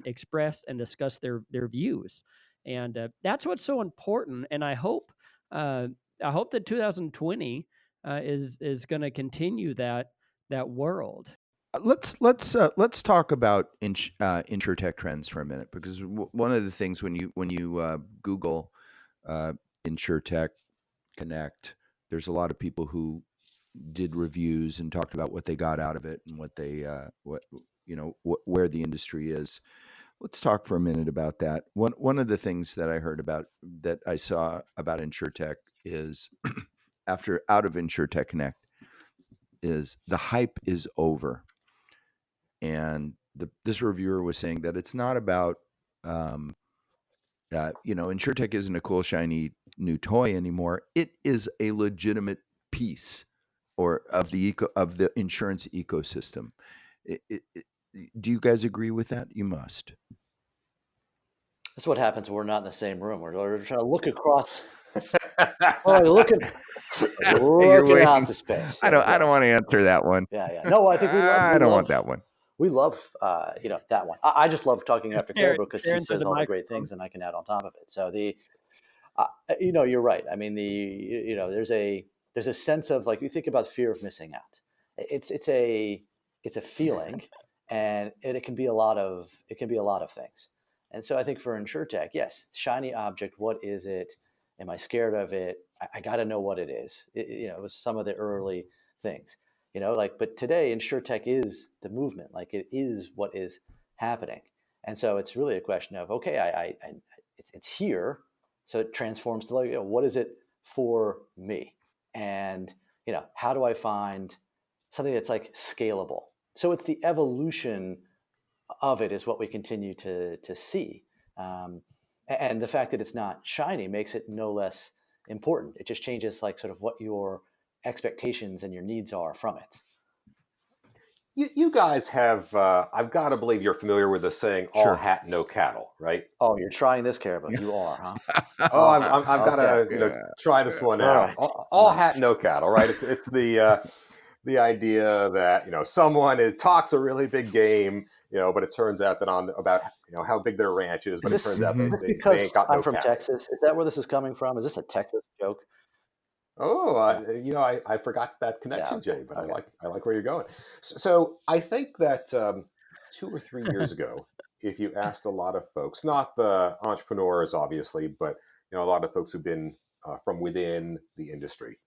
Speaker 3: express and discuss their views. And that's what's so important. And I hope that 2020 is going to continue that world.
Speaker 1: Let's talk about InsureTech trends for a minute, because one of the things when you Google InsureTech Connect, there's a lot of people who did reviews and talked about what they got out of it and what they where the industry is. Let's talk for a minute about that. One of the things that I heard about, that I saw about InsureTech, is out of InsureTech Connect, is the hype is over. And this reviewer was saying that it's not about, InsureTech isn't a cool, shiny new toy anymore. It is a legitimate piece of the insurance ecosystem. Do you guys agree with that? You must.
Speaker 5: That's what happens when we're not in the same room. We're trying to look across. You're looking out to space.
Speaker 1: I don't want to answer that one.
Speaker 5: Yeah. No, I think
Speaker 1: I don't want that one.
Speaker 5: We love, that one. I just love talking after Caribou because he says all the great things, and I can add on top of it. So you're right. I mean, there's a sense of, like, you think about fear of missing out. It's a feeling, and it can be a lot of things. And so I think for InsureTech, yes, shiny object. What is it? Am I scared of it? I got to know what it is. It was some of the early things. But today InsureTech is the movement, like it is what is happening. And so it's really a question of, okay, it's here. So it transforms to like, what is it for me? And, how do I find something that's like scalable? So it's the evolution of it is what we continue to see. Um, and the fact that it's not shiny makes it no less important. It just changes like sort of what your expectations and your needs are from it.
Speaker 4: You guys have, I've got to believe you're familiar with the saying, all
Speaker 1: Sure.
Speaker 4: hat, no cattle, right?
Speaker 5: Oh, you're trying this, Caribou. You are, huh?
Speaker 4: Oh, I've got to,
Speaker 1: Yeah.
Speaker 4: try this one
Speaker 5: All
Speaker 4: out.
Speaker 5: right.
Speaker 4: All hat, no cattle, right? It's the idea that, someone talks a really big game, but it turns out that about, how big their ranch is, but it turns out
Speaker 5: Is
Speaker 4: they,
Speaker 5: this
Speaker 4: they, they
Speaker 5: because
Speaker 4: ain't got
Speaker 5: I'm
Speaker 4: no
Speaker 5: from
Speaker 4: cattle.
Speaker 5: Texas? Is that where this is coming from? Is this a Texas joke?
Speaker 4: Oh, I forgot that connection,
Speaker 5: okay.
Speaker 4: Jay, but
Speaker 5: Okay.
Speaker 4: I like where you're going. So I think that 2 or 3 years ago, if you asked a lot of folks, not the entrepreneurs, obviously, but a lot of folks who've been from within the industry,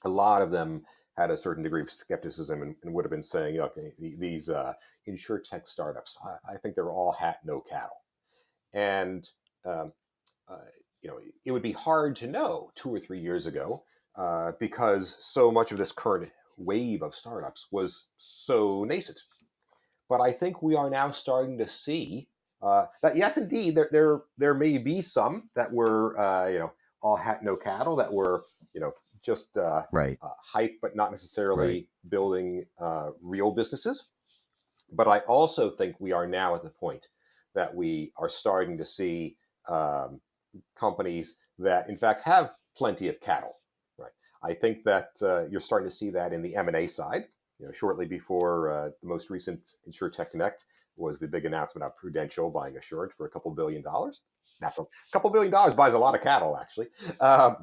Speaker 4: a lot of them had a certain degree of skepticism and would have been saying, okay, these InsureTech startups, I think they're all hat, no cattle. And um, uh, it would be hard to know 2 or 3 years ago because so much of this current wave of startups was so nascent. But I think we are now starting to see that yes, indeed, there may be some that were all hat no cattle, that were just
Speaker 1: Right.
Speaker 4: hype, but not necessarily
Speaker 1: Right.
Speaker 4: building real businesses. But I also think we are now at the point that we are starting to see companies that, in fact, have plenty of cattle. Right. I think that you're starting to see that in the M&A side. Shortly before the most recent InsureTech Connect was the big announcement of Prudential buying Assured for $2 billion. That's $2 billion buys a lot of cattle, actually. I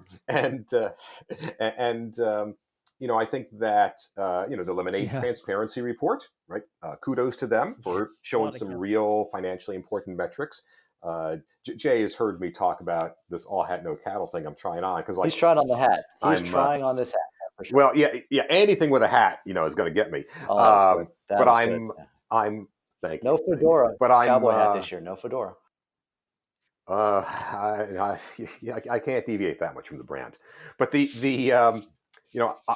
Speaker 4: think that the Lemonade
Speaker 3: Yeah.
Speaker 4: Transparency Report, right? Kudos to them for showing
Speaker 3: lot of
Speaker 4: some
Speaker 3: cattle.
Speaker 4: real financially important metrics. Jay has heard me talk about this all hat no cattle thing I'm trying on because
Speaker 5: He's trying on the hat. He's
Speaker 4: I'm
Speaker 5: trying on this hat for sure.
Speaker 4: well, yeah, anything with a hat, is going to get me.
Speaker 5: Oh, that was good. That
Speaker 4: But
Speaker 5: was good. Yeah.
Speaker 4: I'm thank
Speaker 5: No
Speaker 4: you,
Speaker 5: fedora.
Speaker 4: but I'm
Speaker 5: Cowboy hat this year. No fedora.
Speaker 4: I can't deviate that much from the brand. But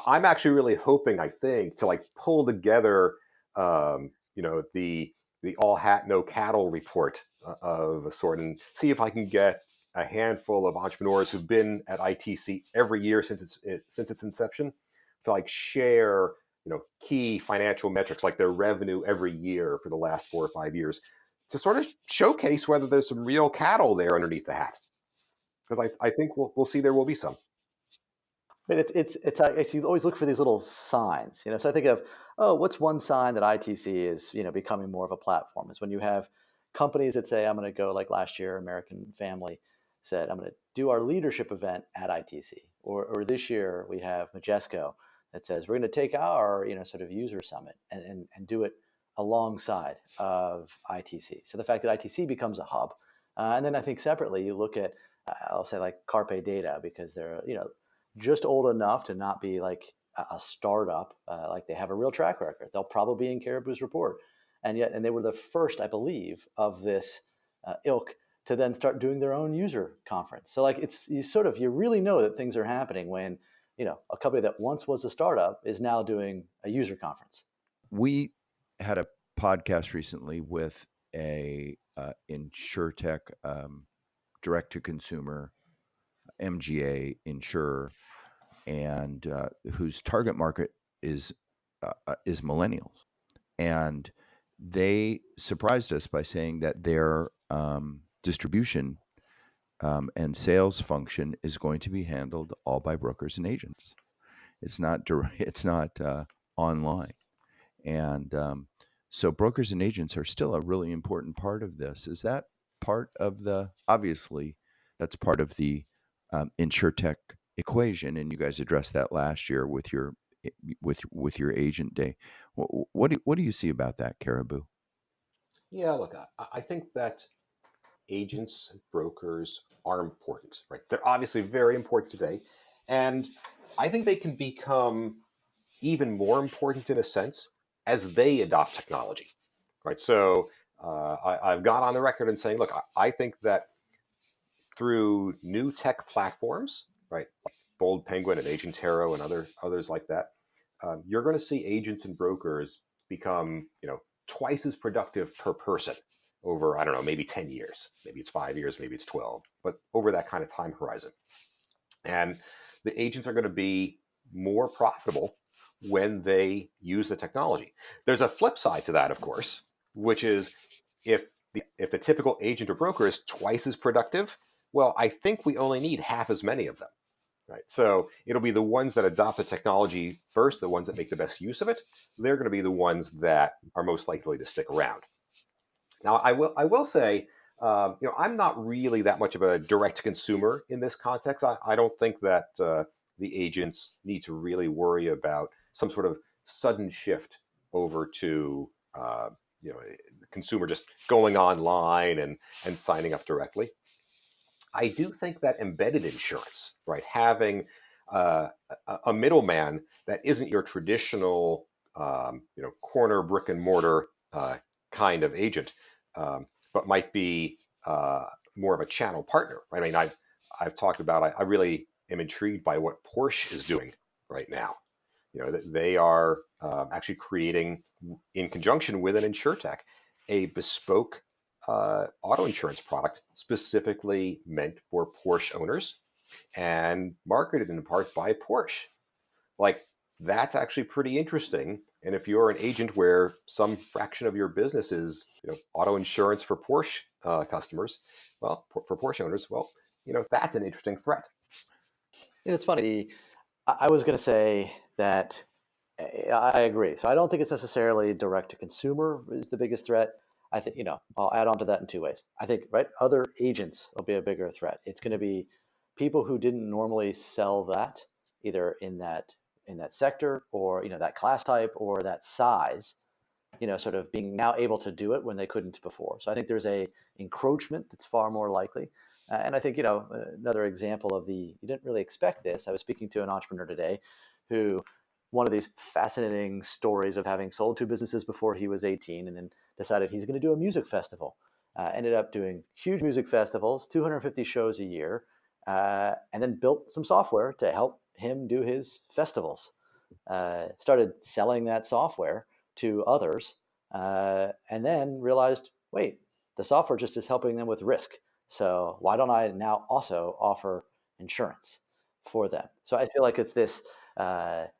Speaker 4: I'm actually really hoping, I think, to like pull together the all hat no cattle report of a sort and see if I can get a handful of entrepreneurs who've been at ITC every year since its inception to like share key financial metrics like their revenue every year for the last 4 or 5 years to sort of showcase whether there's some real cattle there underneath the hat. Because I think we'll see there will be some.
Speaker 5: But it's you always look for these little signs, So I think of, what's one sign that ITC is, becoming more of a platform is when you have companies that say, I'm going to go, like last year, American Family said, I'm going to do our leadership event at ITC, or this year we have Majesco that says we're going to take our, sort of user summit and do it alongside of ITC. So the fact that ITC becomes a hub, and then I think separately you look at, I'll say like Carpe Data because they're just old enough to not be like a startup, like they have a real track record. They'll probably be in Caribou's report, and they were the first, I believe, of this ilk to then start doing their own user conference. So like you really know that things are happening when a company that once was a startup is now doing a user conference.
Speaker 1: We had a podcast recently with a InsureTech direct to consumer MGA insurer, and whose target market is millennials, and they surprised us by saying that their distribution and sales function is going to be handled all by brokers and agents. It's not it's not online, and so brokers and agents are still a really important part of this. Is that part of the obviously that's part of the InsureTech equation, and you guys addressed that last year with your with your agent day. What do you see about that, Caribou?
Speaker 4: Yeah, look, I think that agents and brokers are important, right? They're obviously very important today, and I think they can become even more important in a sense as they adopt technology, right? So I've gone on the record in saying, look, I think that through new tech platforms, right, like Bold Penguin and Agentero and others like that, you're going to see agents and brokers become, twice as productive per person over, I don't know, maybe 10 years, maybe it's 5 years, maybe it's 12, but over that kind of time horizon. And the agents are going to be more profitable when they use the technology. There's a flip side to that, of course, which is if the typical agent or broker is twice as productive, well, I think we only need half as many of them, right? So it'll be the ones that adopt the technology first, the ones that make the best use of it. They're going to be the ones that are most likely to stick around. Now, I will say, I'm not really that much of a direct consumer in this context. I don't think that the agents need to really worry about some sort of sudden shift over to the consumer just going online and signing up directly. I do think that embedded insurance, right, having a middleman that isn't your traditional, corner brick and mortar kind of agent, but might be more of a channel partner. Right? I mean, I've talked about. I really am intrigued by what Porsche is doing right now. They are actually creating, in conjunction with an InsureTech, a bespoke auto insurance product specifically meant for Porsche owners and marketed in part by Porsche. Like, that's actually pretty interesting. And if you're an agent where some fraction of your business is, auto insurance for Porsche customers, well, for Porsche owners, well, that's an interesting threat.
Speaker 5: It's funny. I was going to say that I agree. So I don't think it's necessarily direct to consumer is the biggest threat. I think, I'll add on to that in two ways. I think, right, other agents will be a bigger threat. It's going to be people who didn't normally sell that, either in that sector or, that class type or that size, sort of being now able to do it when they couldn't before. So I think there's a encroachment that's far more likely. And I think, another example of you didn't really expect this. I was speaking to an entrepreneur today who, one of these fascinating stories of having sold two businesses before he was 18 and then decided he's going to do a music festival. Ended up doing huge music festivals, 250 shows a year, and then built some software to help him do his festivals. Started selling that software to others, and then realized, wait, the software just is helping them with risk. So why don't I now also offer insurance for them? So I feel like it's this, at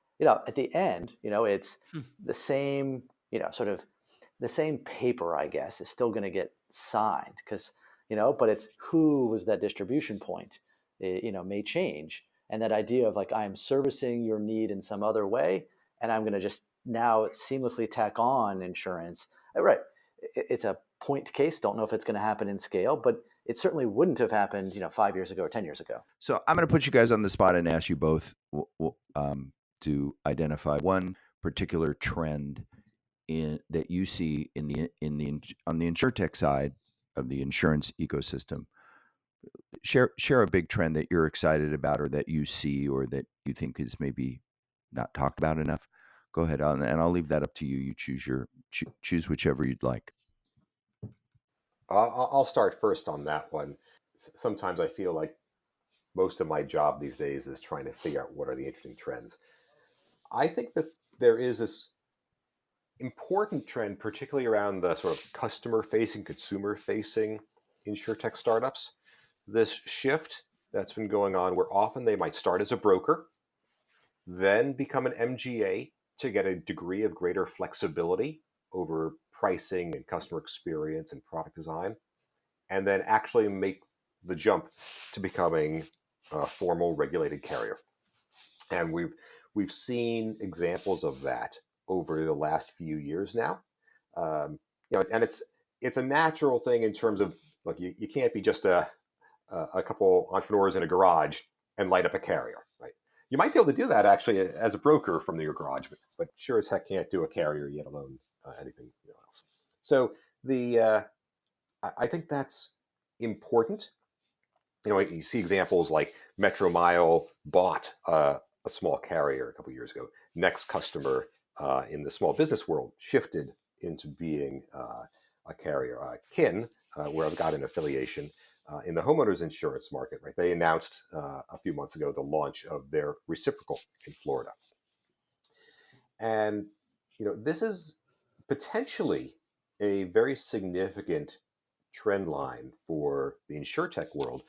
Speaker 5: the end, it's the same, sort of the same paper, I guess, is still going to get signed because, but it's who was that distribution point, may change. And that idea of like, I'm servicing your need in some other way, and I'm going to just now seamlessly tack on insurance. Right. It's a point case. Don't know if it's going to happen in scale, but it certainly wouldn't have happened, 5 years ago or 10 years ago.
Speaker 1: So I'm going to put you guys on the spot and ask you both to identify one particular trend that you see on the InsureTech side of the insurance ecosystem. Share a big trend that you're excited about, or that you see, or that you think is maybe not talked about enough. Go ahead, and I'll leave that up to you. You choose whichever you'd like.
Speaker 4: I'll start first on that one. Sometimes I feel like most of my job these days is trying to figure out what are the interesting trends. I think that there is this important trend, particularly around the sort of customer-facing, consumer-facing InsureTech startups. This shift that's been going on where often they might start as a broker, then become an MGA to get a degree of greater flexibility over pricing and customer experience and product design, and then actually make the jump to becoming a formal regulated carrier. And we've seen examples of that over the last few years now. And it's a natural thing in terms of, look, you can't be just a couple entrepreneurs in a garage and light up a carrier, right? You might be able to do that actually as a broker from your garage, but sure as heck can't do a carrier, yet alone anything else. So I think that's important. You see examples like Metro Mile bought a small carrier a couple years ago. next customer in the small business world shifted into being a carrier. Kin, where I've got an affiliation in the homeowners insurance market, right? They announced a few months ago the launch of their reciprocal in Florida. And, this is potentially a very significant trend line for the InsureTech world,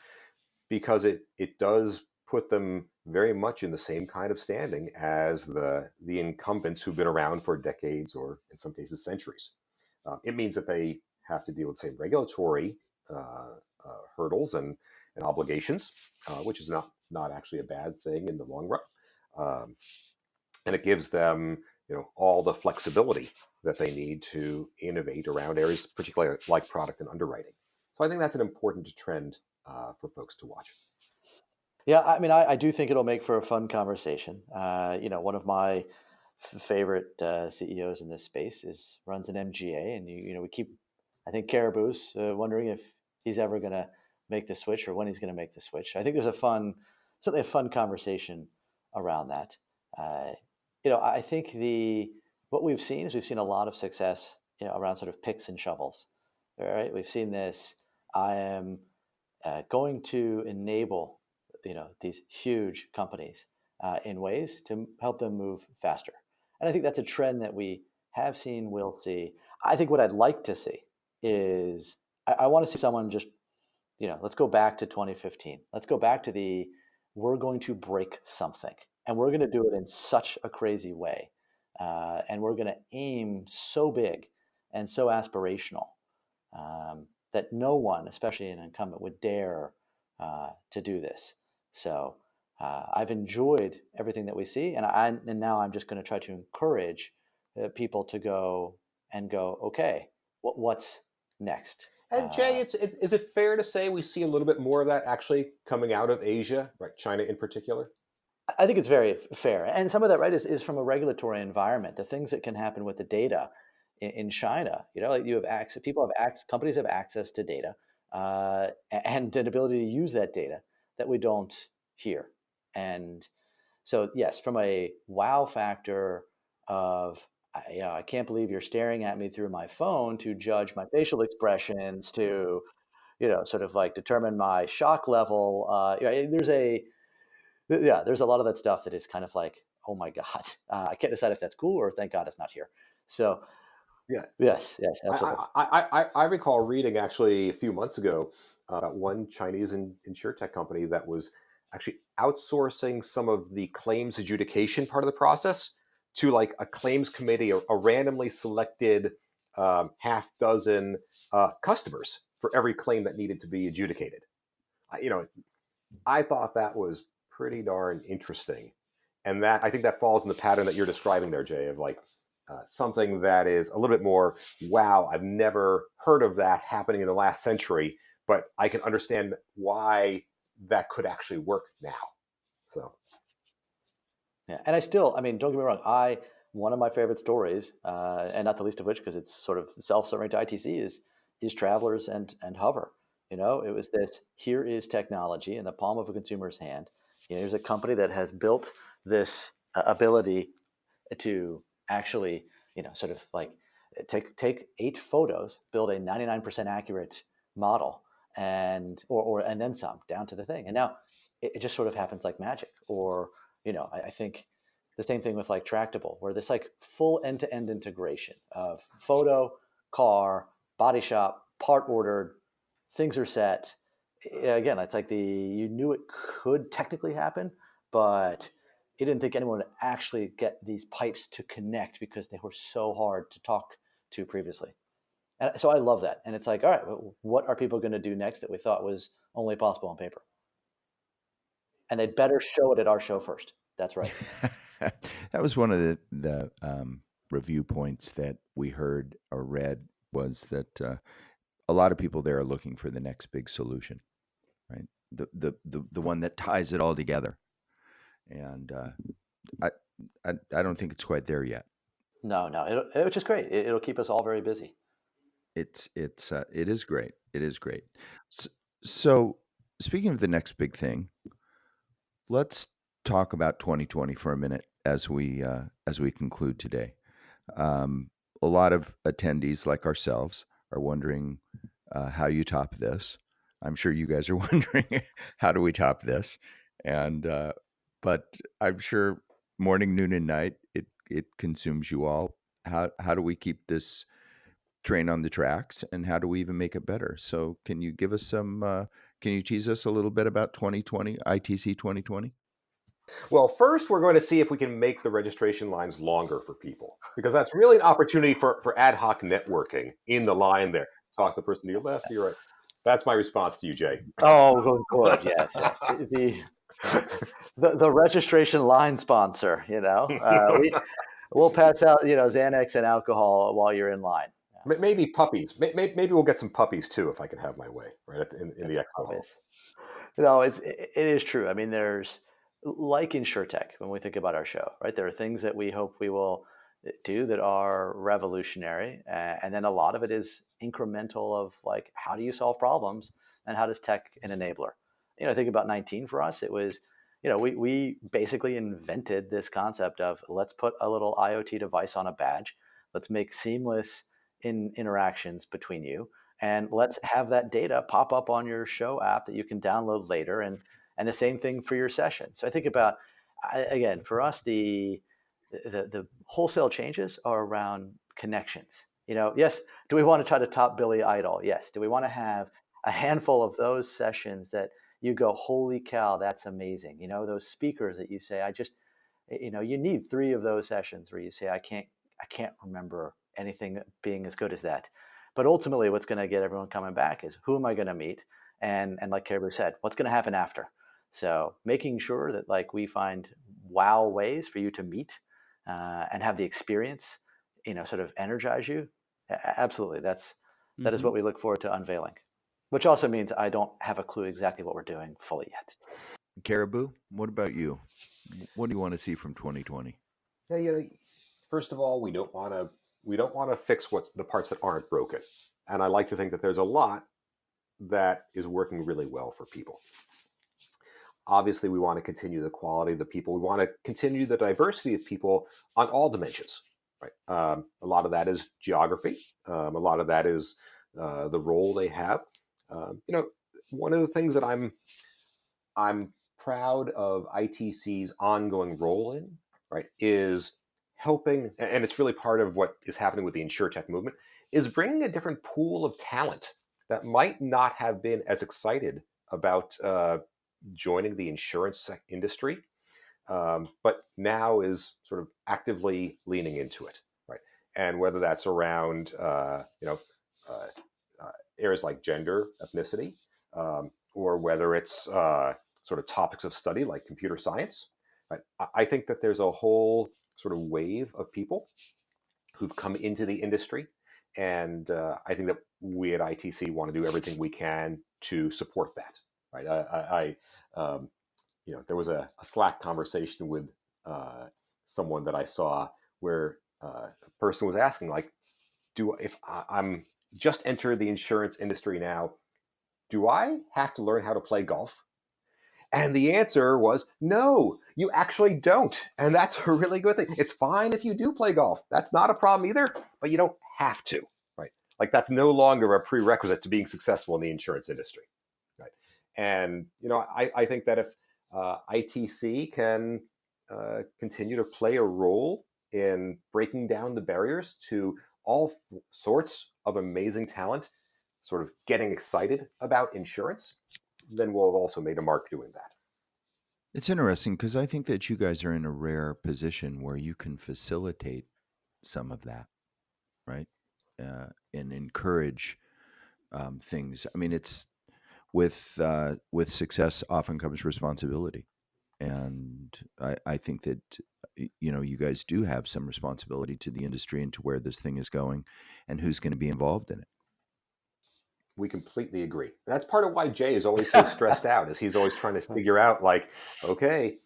Speaker 4: because it does put them very much in the same kind of standing as the incumbents who've been around for decades, or in some cases centuries. It means that they have to deal with the same regulatory hurdles and obligations, which is not actually a bad thing in the long run. And it gives them all the flexibility that they need to innovate around areas, particularly like product and underwriting. So I think that's an important trend for folks to watch.
Speaker 5: Yeah, I mean, I do think it'll make for a fun conversation. One of my favorite CEOs in this space runs an MGA, and we keep, I think, Caribous wondering if he's ever going to make the switch, or when he's going to make the switch. I think there's certainly a fun conversation around that. I think what we've seen a lot of success, around sort of picks and shovels. All right, we've seen this. I am going to enable these huge companies in ways to help them move faster. And I think that's a trend that we have seen, will see. I think what I'd like to see is I want to see someone just, let's go back to 2015. Let's go back to we're going to break something, and we're going to do it in such a crazy way. And we're going to aim so big and so aspirational that no one, especially an incumbent, would dare to do this. So I've enjoyed everything that we see, and now I'm just going to try to encourage people to go, okay, what's next?
Speaker 4: And Jay, is it fair to say we see a little bit more of that actually coming out of Asia, right? China in particular?
Speaker 5: I think it's very fair, and some of that, right, is from a regulatory environment. The things that can happen with the data in China, like you have access, companies have access to data, and an ability to use that data that we don't here. And so, yes, from a wow factor of, I can't believe you're staring at me through my phone to judge my facial expressions, to, sort of like determine my shock level. There's a lot of that stuff that is kind of like, oh my God, I can't decide if that's cool or thank God it's not here. So,
Speaker 4: yeah,
Speaker 5: yes, absolutely.
Speaker 4: I recall reading actually a few months ago about one Chinese InsureTech company that was actually outsourcing some of the claims adjudication part of the process to like a claims committee, or a randomly selected half dozen customers for every claim that needed to be adjudicated. I thought that was pretty darn interesting. And that, I think that falls in the pattern that you're describing there, Jay, of like something that is a little bit more, wow, I've never heard of that happening in the last century, but I can understand why that could actually work now. So,
Speaker 5: yeah, and don't get me wrong, one of my favorite stories, and not the least of which, because it's sort of self-serving to ITC, is Travelers and Hover. It was this: here is technology in the palm of a consumer's hand. Here's a company that has built this ability to actually, sort of like take 8 photos, build a 99% accurate model, and then some, down to the thing. And now it just sort of happens like magic. Or, I think the same thing with like Tractable, where this like full end-to-end integration of photo, car, body shop, part ordered, things are set. Again, it's like you knew it could technically happen, but you didn't think anyone would actually get these pipes to connect because they were so hard to talk to previously. And so I love that. And it's like, all right, what are people going to do next that we thought was only possible on paper? And they'd better show it at our show first. That's right.
Speaker 1: That was one of the review points that we heard or read, was that a lot of people there are looking for the next big solution, right? The one that ties it all together. And I don't think it's quite there yet.
Speaker 5: No, which is great. It'll keep us all very busy.
Speaker 1: It is great. It is great. So speaking of the next big thing, let's talk about 2020 for a minute. as we conclude today. A lot of attendees like ourselves are wondering how you top this. I'm sure you guys are wondering how do we top this, and but I'm sure morning, noon, and night it consumes you all. How do we keep this train on the tracks, and how do we even make it better? So, can you give us some? Can you tease us a little bit about 2020 ITC 2020?
Speaker 4: Well, first, we're going to see if we can make the registration lines longer for people, because that's really an opportunity for ad hoc networking in the line there. Talk to the person to your left, to your right. That's my response to you, Jay.
Speaker 5: Oh, good. Yes, yes. The registration line sponsor. We'll pass out Xanax and alcohol while you're in line.
Speaker 4: Maybe puppies. Maybe we'll get some puppies too, if I can have my way, right in the Expo Hall.
Speaker 5: It is true. I mean, there's like InsureTech when we think about our show, right? There are things that we hope we will do that are revolutionary, and then a lot of it is incremental of like how do you solve problems and how does tech an enabler? Think about 19 for us. It was, we basically invented this concept of let's put a little IoT device on a badge, let's make seamless interactions between you, and let's have that data pop up on your show app that you can download later, and the same thing for your session. So I think about, again, for us, the wholesale changes are around connections. Yes, do we want to try to top Billy Idol? Yes. Do we want to have a handful of those sessions that you go, holy cow, that's amazing? Those speakers that you say, you need 3 of those sessions where you say, I can't remember anything being as good as that. But ultimately, what's going to get everyone coming back is who am I going to meet? And like Caribou said, what's going to happen after? So making sure that like we find wow ways for you to meet and have the experience, sort of energize you. Absolutely. That is what we look forward to unveiling, which also means I don't have a clue exactly what we're doing fully yet.
Speaker 1: Caribou, what about you? What do you want to see from 2020?
Speaker 4: Yeah, first of all, we don't want to fix the parts that aren't broken. And I like to think that there's a lot that is working really well for people. Obviously, we want to continue the quality of the people. We want to continue the diversity of people on all dimensions. Right. A lot of that is geography. A lot of that is the role they have. One of the things that I'm proud of ITC's ongoing role in, right, is helping, and it's really part of what is happening with the InsureTech movement, is bringing a different pool of talent that might not have been as excited about joining the insurance industry, but now is sort of actively leaning into it, right? And whether that's around areas like gender, ethnicity, or whether it's sort of topics of study like computer science, right? I think that there's a whole sort of wave of people who've come into the industry, and I think that we at ITC want to do everything we can to support that. Right? There was a Slack conversation with someone that I saw where a person was asking, like, if I'm just entered the insurance industry now, do I have to learn how to play golf? And the answer was, no, you actually don't. And that's a really good thing. It's fine if you do play golf. That's not a problem either, but you don't have to, right? Like that's no longer a prerequisite to being successful in the insurance industry, right? And, I think that if ITC can continue to play a role in breaking down the barriers to all sorts of amazing talent, sort of getting excited about insurance, then we'll have also made a mark doing that.
Speaker 1: It's interesting because I think that you guys are in a rare position where you can facilitate some of that, right? And encourage things. I mean, it's with success often comes responsibility, and I think that you guys do have some responsibility to the industry and to where this thing is going, and who's going to be involved in it.
Speaker 4: We completely agree. That's part of why Jay is always so stressed out, is he's always trying to figure out, like, okay,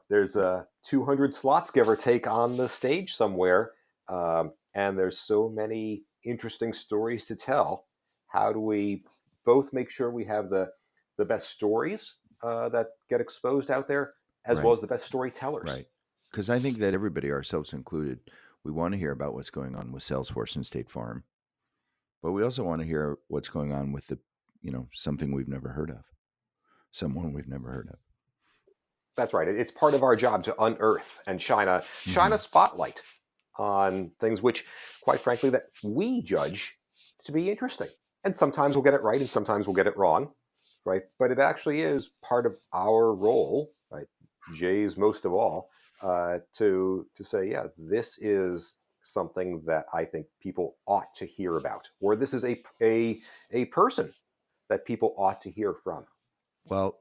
Speaker 4: there's 200 slots, give or take, on the stage somewhere, and there's so many interesting stories to tell. How do we both make sure we have the best stories that get exposed out there, as well as the best storytellers?
Speaker 1: Right. because I think that everybody, ourselves included, we want to hear about what's going on with Salesforce and State Farm, but we also want to hear what's going on with something we've never heard of, someone we've never heard of.
Speaker 4: That's right. It's part of our job to unearth and shine a spotlight on things which, quite frankly, that we judge to be interesting. And sometimes we'll get it right and sometimes we'll get it wrong, right? But it actually is part of our role, right? Jay's most of all, to say, yeah, this is something that I think people ought to hear about, or this is a person that people ought to hear from.
Speaker 1: Well,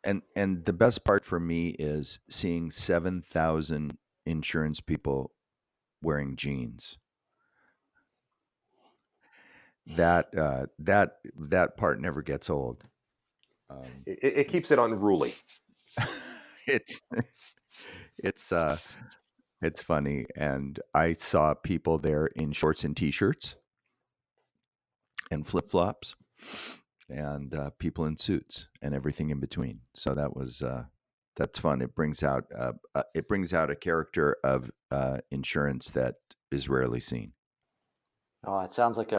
Speaker 1: and the best part for me is seeing 7,000 insurance people wearing jeans. That part never gets old.
Speaker 4: It keeps it unruly.
Speaker 1: It's funny, and I saw people there in shorts and t-shirts and flip-flops, and people in suits and everything in between. So that's fun. It brings out a character of insurance that is rarely seen.
Speaker 5: Oh, it sounds like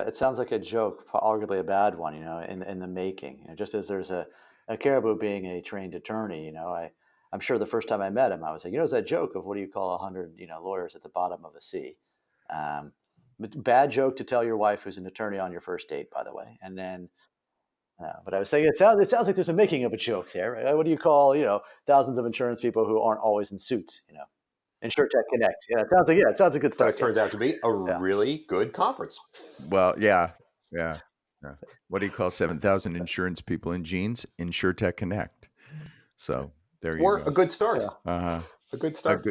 Speaker 5: a joke, arguably a bad one, in the making. Just as there's a Caribou being a trained attorney, I'm sure the first time I met him, I was like, it's that joke of what do you call 100, lawyers at the bottom of a sea. But bad joke to tell your wife who's an attorney on your first date, by the way. And then, but I was saying it sounds like there's a making of a joke there, right? What do you call, thousands of insurance people who aren't always in suits, InsureTech Connect. Yeah, it sounds a good start.
Speaker 4: It turns out to be a really good conference.
Speaker 1: Well, yeah. What do you call 7,000 insurance people in jeans? InsureTech Connect. So there you go.
Speaker 4: Or a good start.
Speaker 1: Yeah.
Speaker 4: A good start.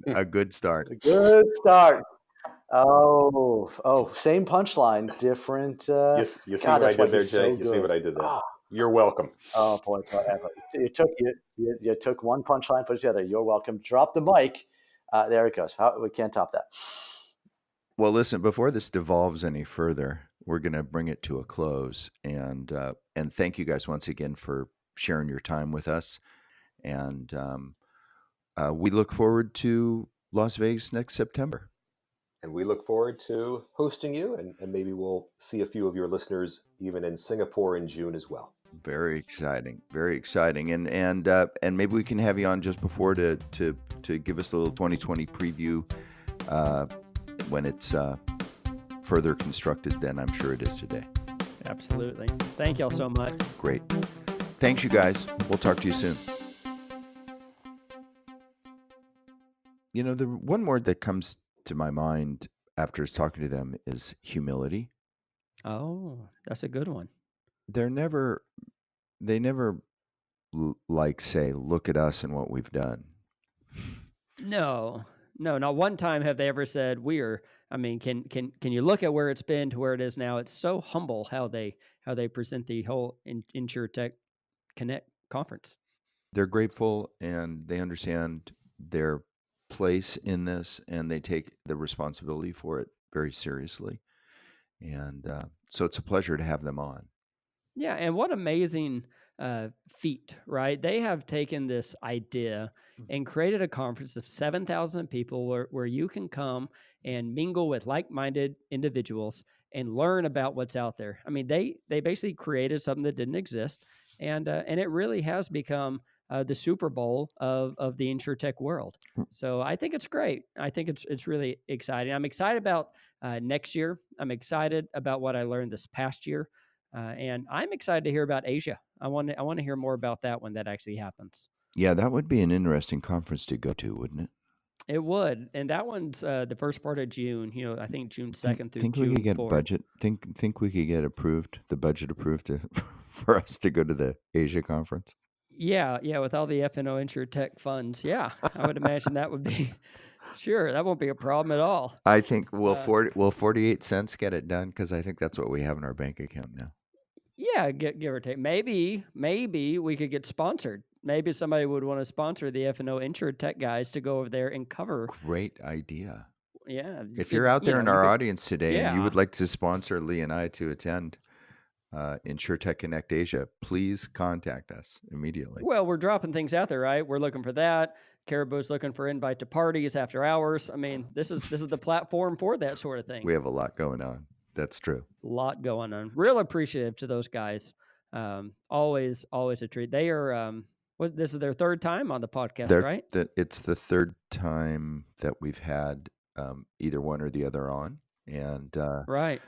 Speaker 1: A good start.
Speaker 5: A good start. Oh, same punchline, different.
Speaker 4: You see what I did there, Jay? You see what I did there? You're welcome.
Speaker 5: Oh boy, you took one punchline, put it together. You're welcome. Drop the mic. There it goes. We can't top that.
Speaker 1: Well, listen, before this devolves any further, we're going to bring it to a close. And thank you guys once again for sharing your time with us. And we look forward to Las Vegas next September.
Speaker 4: And we look forward to hosting you. And maybe we'll see a few of your listeners even in Singapore in June as well.
Speaker 1: Very exciting. Very exciting. And maybe we can have you on just before to give us a little 2020 preview when it's further constructed than I'm sure it is today.
Speaker 3: Absolutely. Thank y'all so much.
Speaker 1: Great. Thanks, you guys. We'll talk to you soon. The one word that comes to my mind after talking to them is humility.
Speaker 3: Oh, that's a good one.
Speaker 1: They never say, look at us and what we've done.
Speaker 3: No, not one time have they ever said can you look at where it's been to where it is now? It's so humble how they present the whole InsureTech Connect conference.
Speaker 1: They're grateful and they understand their place in this, and they take the responsibility for it very seriously. And so it's a pleasure to have them on.
Speaker 3: Yeah, and what amazing feat, right? They have taken this idea and created a conference of 7,000 people where you can come and mingle with like-minded individuals and learn about what's out there. I mean, they basically created something that didn't exist, and it really has become the Super Bowl of the InsureTech world. So I think it's great. I think it's really exciting. I'm excited about next year. I'm excited about what I learned this past year. And I'm excited to hear about Asia. I want to hear more about that when that actually happens.
Speaker 1: Yeah, that would be an interesting conference to go to, wouldn't it?
Speaker 3: It would, and that one's the first part of June. I think June 2nd through
Speaker 1: think
Speaker 3: June
Speaker 1: we could get
Speaker 3: 4th.
Speaker 1: budget. Think we could get the budget approved for us to go to the Asia conference.
Speaker 3: Yeah, with all the F&O InsureTech funds. Yeah, I would imagine that would be sure. That won't be a problem at all.
Speaker 1: I think will 48 cents get it done? Because I think that's what we have in our bank account now.
Speaker 3: Yeah, give or take. Maybe we could get sponsored. Maybe somebody would want to sponsor the F&O InsureTech guys to go over there and cover.
Speaker 1: Great idea.
Speaker 3: Yeah.
Speaker 1: If you're out there in our audience today and you would like to sponsor Lee and I to attend InsureTech Connect Asia, please contact us immediately.
Speaker 3: Well, we're dropping things out there, right? We're looking for that. Caribou's looking for invite to parties after hours. I mean, this is the platform for that sort of thing.
Speaker 1: We have a lot going on. That's true.
Speaker 3: A lot going on. Real appreciative to those guys. Always a treat. They are this is their third time on the podcast, right?
Speaker 1: It's the third time that we've had either one or the other on, and
Speaker 3: right.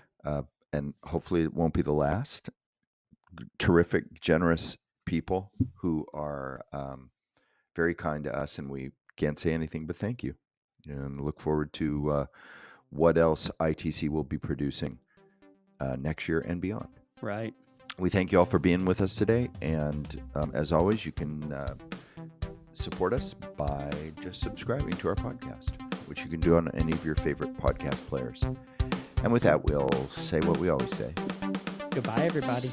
Speaker 1: And hopefully it won't be the last. Terrific, generous people who are very kind to us, and we can't say anything but thank you. And look forward to what else ITC will be producing next year and beyond.
Speaker 3: Right.
Speaker 1: We thank you all for being with us today, and as always, you can support us by just subscribing to our podcast, which you can do on any of your favorite podcast players. And with that, we'll say what we always say.
Speaker 3: Goodbye, everybody.